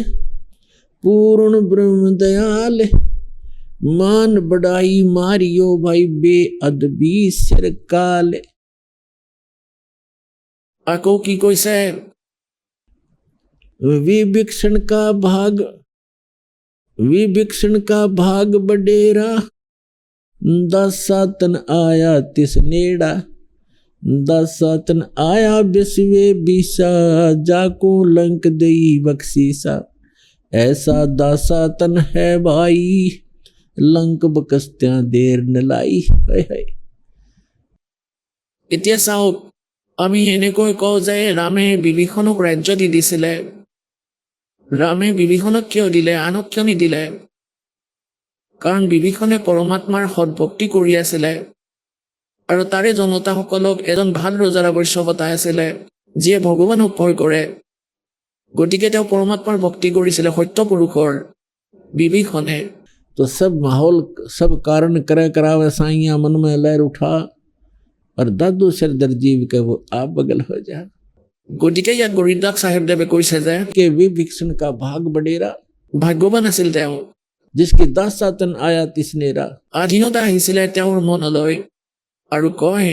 पूर्ण ब्रह्म दयाल, मान बढ़ाई मारियो भाई बेअदबी सिर काल। আকৌ কি কৈছে, विभीषण का भाग बडेरा, दासातन आया तिस नेड़ा, दासातन आया बिस्वे बीसा, जाको लंक दई बख्शीसा। ऐसा दासातन है भाई, लंक बकस्त्या देर न लाई। हाय हाय। এতিয়া চাওক, আমি এনেকৈ কওঁ যে ৰামে বিভীষণক ৰাজ্য দি দিছিলে। ৰামে বিভীষণক কিয় দিলে, আনক কিয় নিদিলে? কাৰণ বিভীষণে পৰমাত্মাৰ সৎভক্তি কৰি আছিলে, আৰু তাৰে জনতাসকলক এজন ভাল ৰজাৰ আৱশ্যকতা আছিলে, যিয়ে ভগৱানক ভয় কৰে। গতিকে তেওঁ পৰমাত্মাৰ ভক্তি কৰিছিলে, সত্য পুৰুষৰ বিভীষণে। तो सब माहौल सब कारण करे करावे साइया, मन में लहर उठा और दादू सिर दर्जीव के वो आप बगल हो जा। গতিকে ইয়াত গৰিদাস চাহেবদেৱে কৈছে যে के विभीषण का भाग बडेरा, ভাগ্যৱান আছিল তেওঁ, जिसकी दासातन आया तिसनेरा। আধীনতা আহিছিলে তেওঁৰ মনলৈ, আৰু কয়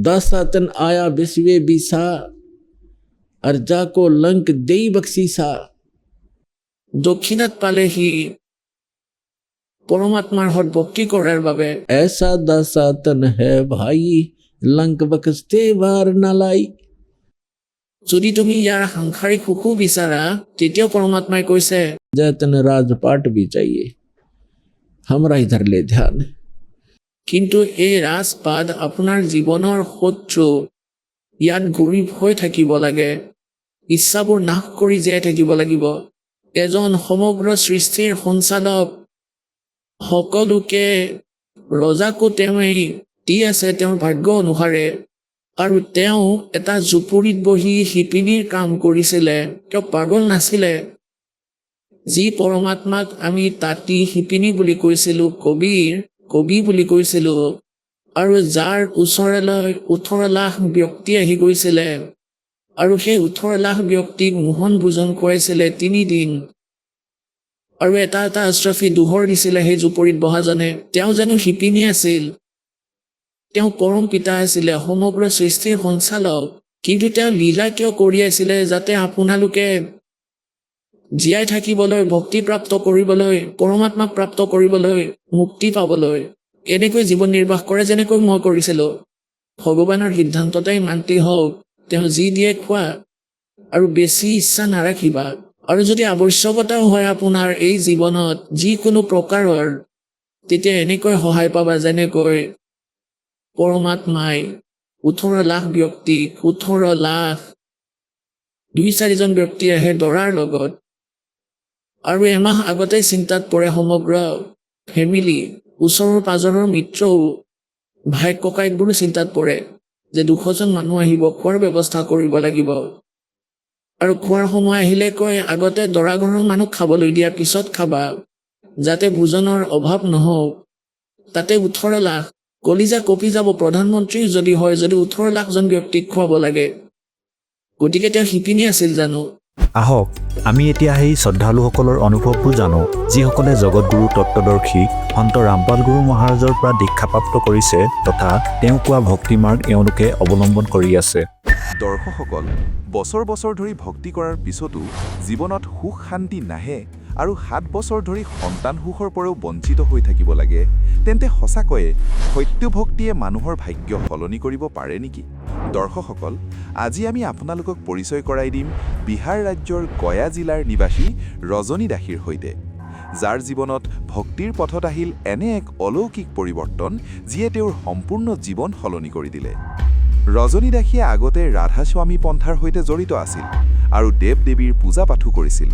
दासातन आया बिस्वे बीसा, और जाको लंक देई बख्शीसा। দক্ষিণাত পালেহি পৰমাত্মাৰ সৎভক্তি কৰাৰ বাবে। ऐसा दासातन है भाई, लंक बख्शते वार न लाई। যদি তুমি ইয়াৰ সাংসাৰিক সুখো বিচাৰা, তেতিয়াও পৰমাত্মাই কৈছে जैतन राजपाट भी चाहिए, हमरा इधर ले ध्यान। কিন্তু এই ৰাজপাদ আপোনাৰ জীৱনৰ শত্ৰু। ইয়াত গৰীব হৈ থাকিব লাগে, ইচ্ছাবোৰ নাশ কৰি জীয়াই থাকিব লাগিব। এজন সমগ্ৰ সৃষ্টিৰ সঞ্চালক, সকলোকে ৰজাকো তেওঁৱেই দি আছে তেওঁৰ ভাগ্য অনুসাৰে, আৰু তেওঁ এটা জুপুৰিত বহি শিপিনীৰ কাম কৰিছিলে। তেওঁ পাগল নাছিলে। যি পৰমাত্মাক আমি তাঁতী শিপিনী বুলি কৈছিলোঁ, কবি বুলি কৈছিলোঁ, আৰু যাৰ ওচৰলৈ 18 লাখ ব্যক্তি আহি গৈছিলে, আৰু সেই 18 লাখ ব্যক্তিক মোহন ভোজন খুৱাইছিলে 3 দিন, আৰু এটা এটা আশ্ৰফি দুহৰ দিছিলে সেই জুপুৰিত বহাজনে। তেওঁ জানো শিপিনী আছিল? তেওঁ পৰম পিতা আছিলে, সমগ্ৰ সৃষ্টিৰ সঞ্চালক। কিন্তু তেওঁ লীলা কিয় কৰি আছিলে? যাতে আপোনালোকে জীয়াই থাকিবলৈ, ভক্তি প্ৰাপ্ত কৰিবলৈ, পৰমাত্মাক প্ৰাপ্ত কৰিবলৈ, মুক্তি পাবলৈ এনেকৈ জীৱন নিৰ্বাহ কৰে যেনেকৈ মই কৰিছিলোঁ। ভগৱানৰ সিদ্ধান্ততেই মান্তি হওক, তেওঁ যি দিয়ে খোৱা আৰু বেছি ইচ্ছা নাৰাখিবা। আৰু যদি আৱশ্যকতাও হয় আপোনাৰ এই জীৱনত যিকোনো প্ৰকাৰৰ, তেতিয়া এনেকৈ সহায় পাবা যেনেকৈ পৰমাত্মাই 18 লাখ ব্যক্তি, 18 লাখ 2-4জন ব্যক্তি আহে দৰাৰ লগত, আৰু এমাহ আগতেই চিন্তাত পৰে সমগ্ৰ ফেমিলি, ওচৰৰ পাজৰৰ মিত্ৰও, ভাই ককাইকবোৰো চিন্তাত পৰে যে 200জন মানুহ আহিব, খোৱাৰ ব্যৱস্থা কৰিব লাগিব। আৰু খোৱাৰ সময় আহিলে কয় আগতে দৰা ঘৰৰ মানুহ খাবলৈ দিয়াৰ পিছত খাবা, যাতে ভোজনৰ অভাৱ নহওক। তাতে 18 লাখ, কলিজা কঁপি যাব প্ৰধানমন্ত্ৰী যদি হয়, যদি 18 লাখজন ব্যক্তিক খুৱাব লাগে। গতিকে তেওঁ শিপিনী আছিল জানো? আহক আমি এতিয়া সেই শ্ৰদ্ধালুসকলৰ অনুভৱবোৰ জানো, যিসকলে জগতগুৰু তত্ত্বদৰ্শী সন্ত ৰামপাল গুৰু মহাৰাজৰ পৰা দীক্ষাপ্ৰাপ্ত কৰিছে তথা তেওঁ কোৱা ভক্তিমাৰ্গ এওঁলোকে অৱলম্বন কৰি আছে। দৰ্শকসকল, বছৰ বছৰ ধৰি ভক্তি কৰাৰ পিছতো জীৱনত সুখ শান্তি নাহে আৰু 7 বছৰ ধৰি সন্তান সুখৰ পৰাও বঞ্চিত হৈ থাকিব লাগে, তেন্তে সঁচাকৈয়ে সত্য ভক্তিয়ে মানুহৰ ভাগ্য সলনি কৰিব পাৰে নেকি? দৰ্শকসকল, আজি আমি আপোনালোকক পৰিচয় কৰাই দিম বিহাৰ ৰাজ্যৰ গয়া জিলাৰ নিবাসী ৰজনী দাসীৰ সৈতে, যাৰ জীৱনত ভক্তিৰ পথত আহিল এনে এক অলৌকিক পৰিৱৰ্তন যিয়ে তেওঁৰ সম্পূৰ্ণ জীৱন সলনি কৰি দিলে। ৰজনী দাসীয়ে আগতে ৰাধাস্বামী পন্থাৰ সৈতে জড়িত আছিল আৰু দেৱ দেৱীৰ পূজা পাঠো কৰিছিল।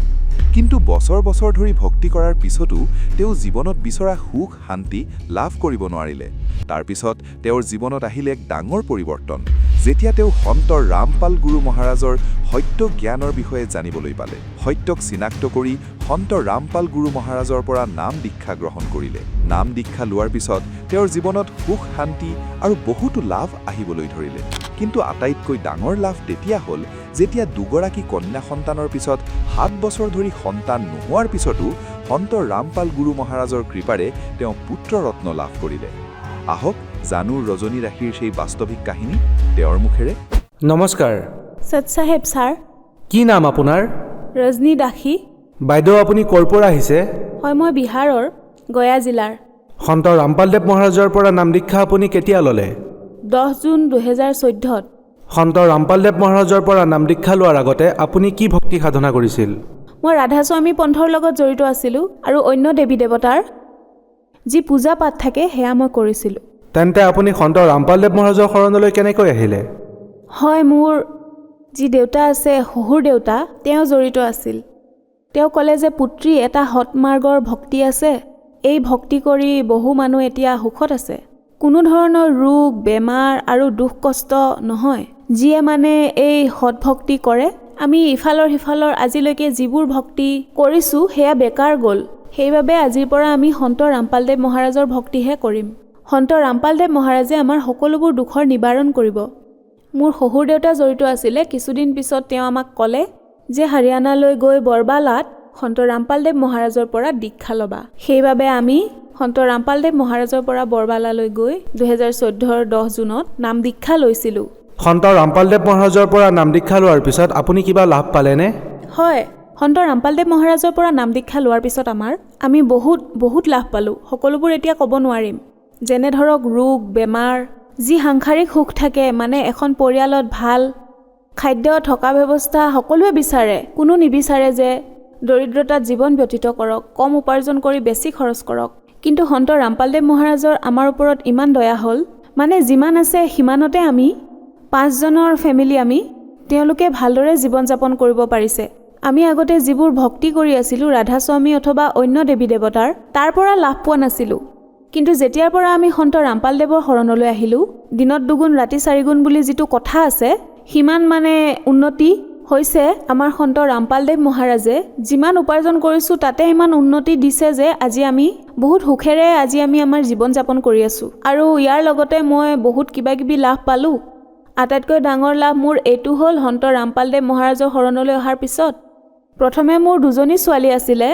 কিন্তু বছৰ বছৰ ধৰি ভক্তি কৰাৰ পিছতো তেওঁ জীৱনত বিচৰা সুখ শান্তি লাভ কৰিব নোৱাৰিলে। তাৰ পিছত তেওঁৰ জীৱনত আহিল এক ডাঙৰ পৰিৱৰ্তন যেতিয়া তেওঁ সন্ত ৰামপাল গুৰু মহাৰাজৰ সত্য জ্ঞানৰ বিষয়ে জানিবলৈ পালে। সত্যক চিনাক্ত কৰি সন্ত ৰামপাল গুৰু মহাৰাজৰ পৰা নাম দীক্ষা গ্ৰহণ কৰিলে। নাম দীক্ষা লোৱাৰ পিছত তেওঁৰ জীৱনত সুখ শান্তি আৰু বহুতো লাভ আহিবলৈ ধৰিলে। কিন্তু আটাইতকৈ ডাঙৰ লাভ তেতিয়া হ'ল যেতিয়া দুগৰাকী কন্যা সন্তানৰ পিছত 7 বছৰ ধৰি সন্তান নোহোৱাৰ পিছতো সন্ত ৰামপাল গুৰু মহাৰাজৰ কৃপাৰে তেওঁ পুত্ৰৰত্ন লাভ কৰিলে। আহক জানো ৰজনী দাসীৰ সেই বাস্তৱিক কাহিনী তেওঁৰ মুখেৰে। নমস্কাৰ। সৎ চাহেব ছাৰ। কি নাম আপোনাৰ? ৰজনী দাসী। বাইদেউ আপুনি ক'ৰ পৰা আহিছে? হয়, মই বিহাৰৰ গয়া জিলাৰ। সন্ত ৰামপালদেৱ মহাৰাজৰ পৰা নাম দীক্ষা আপুনি কেতিয়া ল'লে? 10 জুন 2014। সন্ত ৰামপালদেৱ মহাৰাজৰ পৰা নাম দীক্ষা লোৱাৰ আগতে আপুনি কি ভক্তি সাধনা কৰিছিল? মই ৰাধাস্বামী পন্থৰ লগত জড়িত আছিলোঁ আৰু অন্য দেৱী দেৱতাৰ যি পূজা পাঠ থাকে সেয়া মই কৰিছিলোঁ। তেন্তে আপুনি সন্ত ৰামপালদেৱ মহাৰাজৰ শৰণলৈ কেনেকৈ আহিলে? হয়, মোৰ যি দেউতা আছে, শহুৰ দেউতা, তেওঁ জড়িত আছিল। তেওঁ ক'লে যে পুত্ৰী, এটা সৎমাৰ্গৰ ভক্তি আছে, এই ভক্তি কৰি বহু মানুহ এতিয়া সুখত আছে, কোনো ধৰণৰ ৰোগ বেমাৰ আৰু দুখ কষ্ট নহয়, যিয়ে মানে এই সৎভক্তি কৰে। আমি ইফালৰ সিফালৰ আজিলৈকে যিবোৰ ভক্তি কৰিছোঁ সেয়া বেকাৰ গ'ল। সেইবাবে আজিৰ পৰা আমি সন্ত ৰামপালদেৱ মহাৰাজৰ ভক্তিহে কৰিম। সন্ত ৰামপালদেৱ মহাৰাজে আমাৰ সকলোবোৰ দুখৰ নিবাৰণ কৰিব। মোৰ শহুৰ দেউতা জড়িত আছিলে। কিছুদিন পিছত তেওঁ আমাক ক'লে যে হাৰিয়ানালৈ গৈ বৰবালাত সন্ত ৰামপালদেৱ মহাৰাজৰ পৰা দীক্ষা ল'বা। সেইবাবে আমি সন্ত ৰামপালদেৱ মহাৰাজৰ পৰা বৰবালালৈ গৈ 2014 10 জুনত নাম দীক্ষা লৈছিলোঁ। সন্ত ৰামপালদেৱ মহাৰাজৰ পৰা নাম দীক্ষা লোৱাৰ পিছত আপুনি কিবা লাভ পালেনে? হয়, সন্ত ৰামপালদেৱ মহাৰাজৰ পৰা নাম দীক্ষা লোৱাৰ পিছত আমি বহুত লাভ পালোঁ। সকলোবোৰ এতিয়া ক'ব নোৱাৰিম। যেনে ধৰক ৰোগ বেমাৰ, যি সাংসাৰিক সুখ থাকে, মানে এখন পৰিয়ালত ভাল খাদ্য থকা ব্যৱস্থা সকলোৱে বিচাৰে। কোনো নিবিচাৰে যে দৰিদ্ৰতাত জীৱন ব্যতীত কৰক, কম উপাৰ্জন কৰি বেছি খৰচ কৰক। কিন্তু সন্ত ৰামপালদেৱ মহাৰাজৰ আমাৰ ওপৰত ইমান দয়া হ'ল, মানে যিমান আছে সিমানতে আমি 5 জনৰ ফেমিলি তেওঁলোকে ভালদৰে জীৱন যাপন কৰিব পাৰিছে। আমি আগতে যিবোৰ ভক্তি কৰি আছিলোঁ ৰাধাস্বামী অথবা অন্য দেৱী দেৱতাৰ, তাৰ পৰা লাভ পোৱা নাছিলোঁ। কিন্তু যেতিয়াৰ পৰা আমি সন্ত ৰামপালদেৱৰ শৰণলৈ আহিলোঁ, দিনত 2 গুণ ৰাতি 4 গুণ বুলি যিটো কথা আছে, সিমান মানে উন্নতি হৈছে। আমাৰ সন্ত ৰামপালদেৱ মহাৰাজে যিমান উপাৰ্জন কৰিছোঁ তাতে ইমান উন্নতি দিছে যে আজি আমি বহুত সুখেৰে আমাৰ জীৱন যাপন কৰি আছোঁ। আৰু ইয়াৰ লগতে মই বহুত কিবাকিবি লাভ পালোঁ। আটাইতকৈ ডাঙৰ লাভ মোৰ এইটো হ'ল, সন্ত ৰামপালদেৱ মহাৰাজৰ শৰণলৈ অহাৰ পিছত প্ৰথমে মোৰ 2জনী ছোৱালী আছিলে।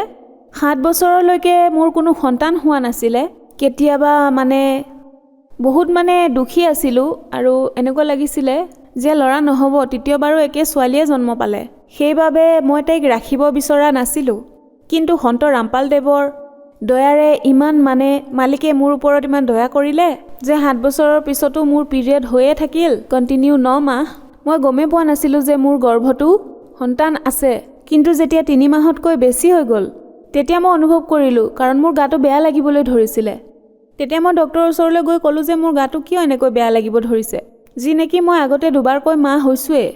7 বছৰলৈকে মোৰ কোনো সন্তান হোৱা নাছিলে। কেতিয়াবা বহুত দুখী আছিলোঁ আৰু এনেকুৱা লাগিছিলে যে ল'ৰা নহ'ব। তৃতীয়বাৰো একে ছোৱালীয়ে জন্ম পালে। সেইবাবে মই তাইক ৰাখিব বিচৰা নাছিলোঁ। কিন্তু সন্ত ৰামপালদেৱৰ দয়াৰে ইমান মালিকে মোৰ ওপৰত ইমান দয়া কৰিলে যে 7 বছৰৰ পিছতো মোৰ পিৰিয়ড হৈয়ে থাকিল, কণ্টিনিউ 9 মাহ। মই গমেই পোৱা নাছিলোঁ যে মোৰ গৰ্ভটো সন্তান আছে। কিন্তু যেতিয়া 3 মাহতকৈ বেছি হৈ গ'ল তেতিয়া মই অনুভৱ কৰিলোঁ, কাৰণ মোৰ গাটো বেয়া লাগিবলৈ ধৰিছিলে। তেতিয়া মই ডক্টৰৰ ওচৰলৈ গৈ ক'লোঁ যে মোৰ গাটো কিয় এনেকৈ বেয়া লাগিব ধৰিছে, যি নেকি মই আগতে 2বাৰকৈ মা হৈছোঁৱেই।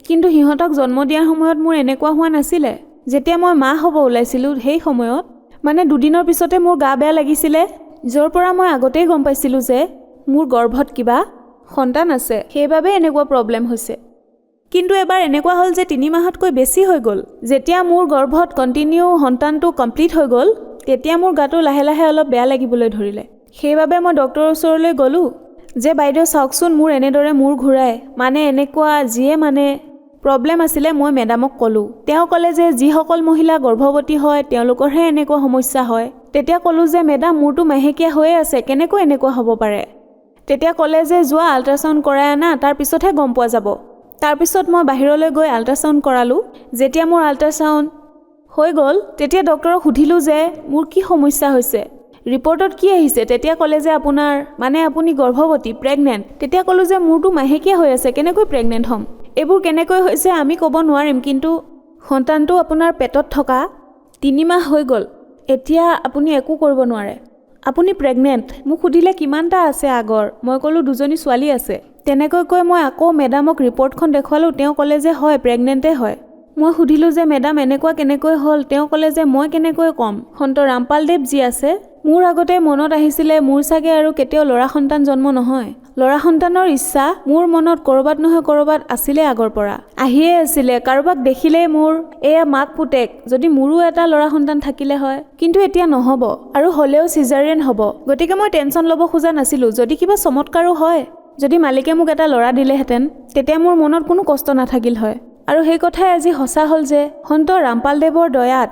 কিন্তু সিহঁতক জন্ম দিয়াৰ সময়ত মোৰ এনেকুৱা হোৱা নাছিলে। যেতিয়া মই মা হ'ব ওলাইছিলোঁ সেই সময়ত 2 দিনৰ পিছতে মোৰ গা বেয়া লাগিছিলে, য'ৰ পৰা মই আগতেই গম পাইছিলোঁ যে মোৰ গৰ্ভত কিবা সন্তান আছে, সেইবাবে এনেকুৱা প্ৰব্লেম হৈছে। কিন্তু এবাৰ এনেকুৱা হ'ল যে 3 মাহতকৈ বেছি হৈ গ'ল। যেতিয়া মোৰ গৰ্ভত কণ্টিনিউ সন্তানটো কমপ্লিট হৈ গ'ল তেতিয়া মোৰ গাটো লাহে লাহে অলপ বেয়া লাগিবলৈ ধৰিলে। সেইবাবে মই ডক্টৰৰ ওচৰলৈ গ'লোঁ যে বাইদেউ চাওকচোন, মোৰ এনেদৰে মূৰ ঘূৰাই, এনেকুৱা যিয়ে প্ৰব্লেম আছিলে মই মেডামক ক'লোঁ। তেওঁ ক'লে যে যিসকল মহিলা গৰ্ভৱতী হয় তেওঁলোকৰহে এনেকুৱা সমস্যা হয়। তেতিয়া ক'লোঁ যে মেডাম মোৰতো মাহেকীয়া হৈয়ে আছে, কেনেকৈ এনেকুৱা হ'ব পাৰে? তেতিয়া ক'লে যে যোৱা আল্ট্ৰাচাউণ্ড কৰাই আনা, তাৰপিছতহে গম পোৱা যাব। তাৰপিছত মই বাহিৰলৈ গৈ আল্ট্ৰাচাউণ্ড কৰালোঁ। যেতিয়া মোৰ আল্ট্ৰাচাউণ্ড হৈ গ'ল তেতিয়া ডক্টৰক সুধিলোঁ যে মোৰ কি সমস্যা হৈছে, ৰিপৰ্টত কি আহিছে? তেতিয়া ক'লে যে আপুনি গৰ্ভৱতী, প্ৰেগনেণ্ট। তেতিয়া ক'লোঁ যে মোৰতো মাহেকীয়া হৈ আছে, কেনেকৈ প্ৰেগনেণ্ট হ'ম? এইবোৰ কেনেকৈ হৈছে আমি ক'ব নোৱাৰিম, কিন্তু সন্তানটো আপোনাৰ পেটত থকা 3 মাহ হৈ গ'ল, এতিয়া আপুনি একো কৰিব নোৱাৰে, আপুনি প্ৰেগনেণ্ট। মোক সুধিলে কিমানটা আছে আগৰ, মই ক'লোঁ 2জনী ছোৱালী আছে। তেনেকৈ কৈ মই আকৌ মেডামক ৰিপৰ্টখন দেখুৱালোঁ। তেওঁ ক'লে যে হয়, প্ৰেগনেণ্টে হয়। মই সুধিলোঁ যে মেডাম এনেকুৱা কেনেকৈ হ'ল? তেওঁ ক'লে যে মই কেনেকৈ ক'ম, সন্ত ৰামপালদেৱ যি আছে, মোৰ আগতে মনত আহিছিলে মোৰ চাগে আৰু কেতিয়াও ল'ৰা সন্তান জন্ম নহয়। ল'ৰা সন্তানৰ ইচ্ছা মোৰ মনত ক'ৰবাত নহয় ক'ৰবাত আছিলে, আগৰ পৰা আহিয়ে আছিলে। কাৰোবাক দেখিলেই মোৰ এয়া মাক পুতেক, যদি মোৰো এটা ল'ৰা সন্তান থাকিলে হয়। কিন্তু এতিয়া নহ'ব, আৰু হ'লেও চিজাৰিয়ান হ'ব। গতিকে মই টেনশ্যন ল'ব খোজা নাছিলোঁ। যদি কিবা চমৎকাৰো হয়, যদি মালিকে মোক এটা ল'ৰা দিলেহেঁতেন তেতিয়া মোৰ মনত কোনো কষ্ট নাথাকিল হয়। আৰু সেই কথাই আজি সঁচা হ'ল যে সন্ত ৰামপালদেৱৰ দয়াত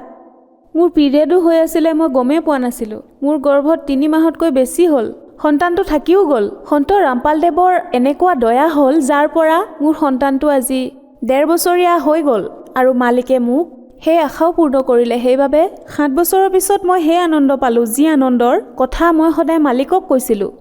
মোৰ পিৰিয়ডো হৈ আছিলে, মই গমেই পোৱা নাছিলোঁ। মোৰ গৰ্ভত 3 মাহতকৈ বেছি হ'ল, সন্তানটো থাকিও গ'ল। সন্ত ৰামপালদেৱৰ এনেকুৱা দয়া হ'ল যাৰ পৰা মোৰ সন্তানটো আজি 1.5 বছৰীয়া হৈ গ'ল, আৰু মালিকে মোক সেই আশাও পূৰ্ণ কৰিলে। সেইবাবে 7 বছৰৰ পিছত মই সেই আনন্দ পালোঁ, যি আনন্দৰ কথা মই সদায় মালিকক কৈছিলোঁ।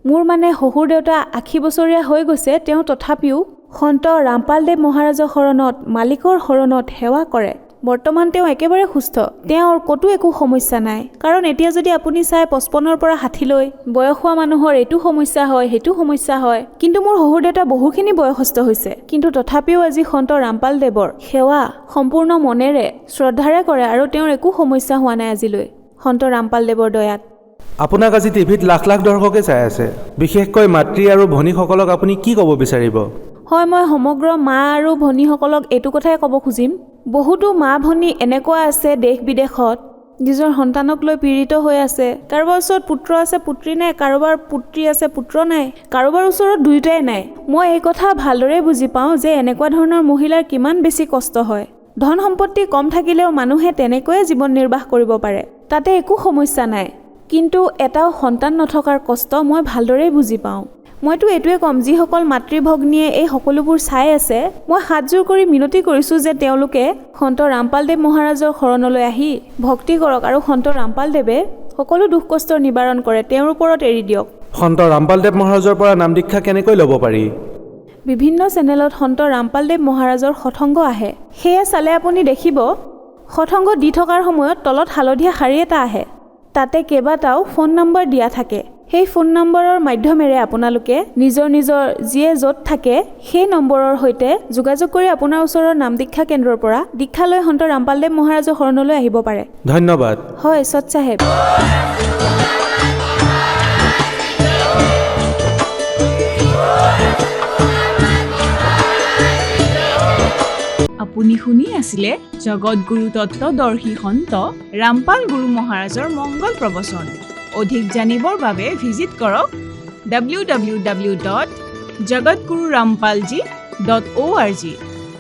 মোৰ শহুৰ দেউতা 80 বছৰীয়া হৈ গৈছে, তেওঁ তথাপিও সন্ত ৰামপালদেৱ মহাৰাজৰ শৰণত, মালিকৰ শৰণত সেৱা কৰে। বৰ্তমান তেওঁ একেবাৰে সুস্থ, তেওঁৰ ক'তো একো সমস্যা নাই। কাৰণ এতিয়া যদি আপুনি চাই 55ৰ পৰা 60লৈ বয়স হোৱা মানুহৰ এইটো সমস্যা হয়, সেইটো সমস্যা হয়। কিন্তু মোৰ শহুৰ দেউতা বহুখিনি বয়সস্থ হৈছে, কিন্তু তথাপিও আজি সন্ত ৰামপালদেৱৰ সেৱা সম্পূৰ্ণ মনেৰে, শ্ৰদ্ধাৰে কৰে, আৰু তেওঁৰ একো সমস্যা হোৱা নাই আজিলৈ, সন্ত ৰামপালদেৱৰ দয়াত। আপোনাক আজি টিভিত লাখ লাখ দৰ্শকে চাই আছে, বিশেষকৈ মাতৃ আৰু ভনীসকলক আপুনি কি ক'ব বিচাৰিব? হয়, মই সমগ্ৰ মা আৰু ভনীসকলক এইটো কথাই ক'ব খুজিম, বহুতো মা ভনী এনেকুৱা আছে দেশ বিদেশত নিজৰ সন্তানক লৈ পীড়িত হৈ আছে। কাৰোবাৰ ওচৰত পুত্ৰ আছে, পুত্ৰী নাই, কাৰোবাৰ পুত্ৰী আছে, পুত্ৰ নাই, কাৰোবাৰ ওচৰত দুয়োটাই নাই। মই এই কথা ভালদৰে বুজি পাওঁ যে এনেকুৱা ধৰণৰ মহিলাৰ কিমান বেছি কষ্ট হয়। ধন সম্পত্তি কম থাকিলেও মানুহে তেনেকৈয়ে জীৱন নিৰ্বাহ কৰিব পাৰে, তাতে একো সমস্যা নাই। কিন্তু এটাও সন্তান নথকাৰ কষ্ট মই ভালদৰে বুজি পাওঁ। মইতো এইটোৱে ক'ম, যিসকল মাতৃভগ্নীয়ে এই সকলোবোৰ চাই আছে, মই হাতযোৰ কৰি মিনতি কৰিছোঁ যে তেওঁলোকে সন্ত ৰামপালদেৱ মহাৰাজৰ শৰণলৈ আহি ভক্তি কৰক, আৰু সন্ত ৰামপালদেৱে সকলো দুখ কষ্টৰ নিবাৰণ কৰে, তেওঁৰ ওপৰত এৰি দিয়ক। সন্ত ৰামপালদেৱ মহাৰাজৰ পৰা নাম দীক্ষা কেনেকৈ ল'ব পাৰি? বিভিন্ন চেনেলত সন্ত ৰামপালদেৱ মহাৰাজৰ সৎসংগ আহে, সেয়া চালে আপুনি দেখিব সৎসংগ দি থকাৰ সময়ত তলত হালধীয়া শাৰী এটা আহে, তাতে কেইবাটাও ফোন নম্বৰ দিয়া থাকে। সেই ফোন নম্বৰৰ মাধ্যমেৰে আপোনালোকে নিজৰ যিয়ে য'ত থাকে সেই নম্বৰৰ সৈতে যোগাযোগ কৰি আপোনাৰ ওচৰৰ নাম দীক্ষা কেন্দ্ৰৰ পৰা দীক্ষা লৈ সন্ত ৰামপালদেৱ মহাৰাজৰ শৰণলৈ আহিব পাৰে। ধন্যবাদ। হয়, সৎ চাহেব। আপুনি শুনি আছিলে জগতগুৰু তত্ত্বদৰ্শী সন্ত ৰামপাল গুৰু মহাৰাজৰ মংগল প্ৰবচন। অধিক জানিবৰ বাবে ভিজিট কৰক www.jagatgururampalji.org।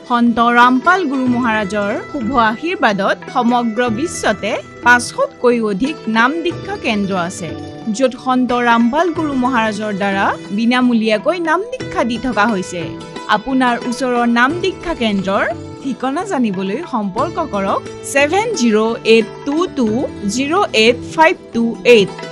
সন্ত ৰামপাল গুৰু মহাৰাজৰ শুভ আশীৰ্বাদত সমগ্ৰ বিশ্বতে 500তকৈ অধিক নাম দীক্ষা কেন্দ্ৰ আছে, য'ত সন্ত ৰামপাল গুৰু মহাৰাজৰ দ্বাৰা বিনামূলীয়াকৈ নাম দীক্ষা দি থকা হৈছে। আপোনাৰ ওচৰৰ নাম দীক্ষা কেন্দ্ৰৰ ঠিকনা জানিবলৈ সম্পৰ্ক কৰক 7082208528।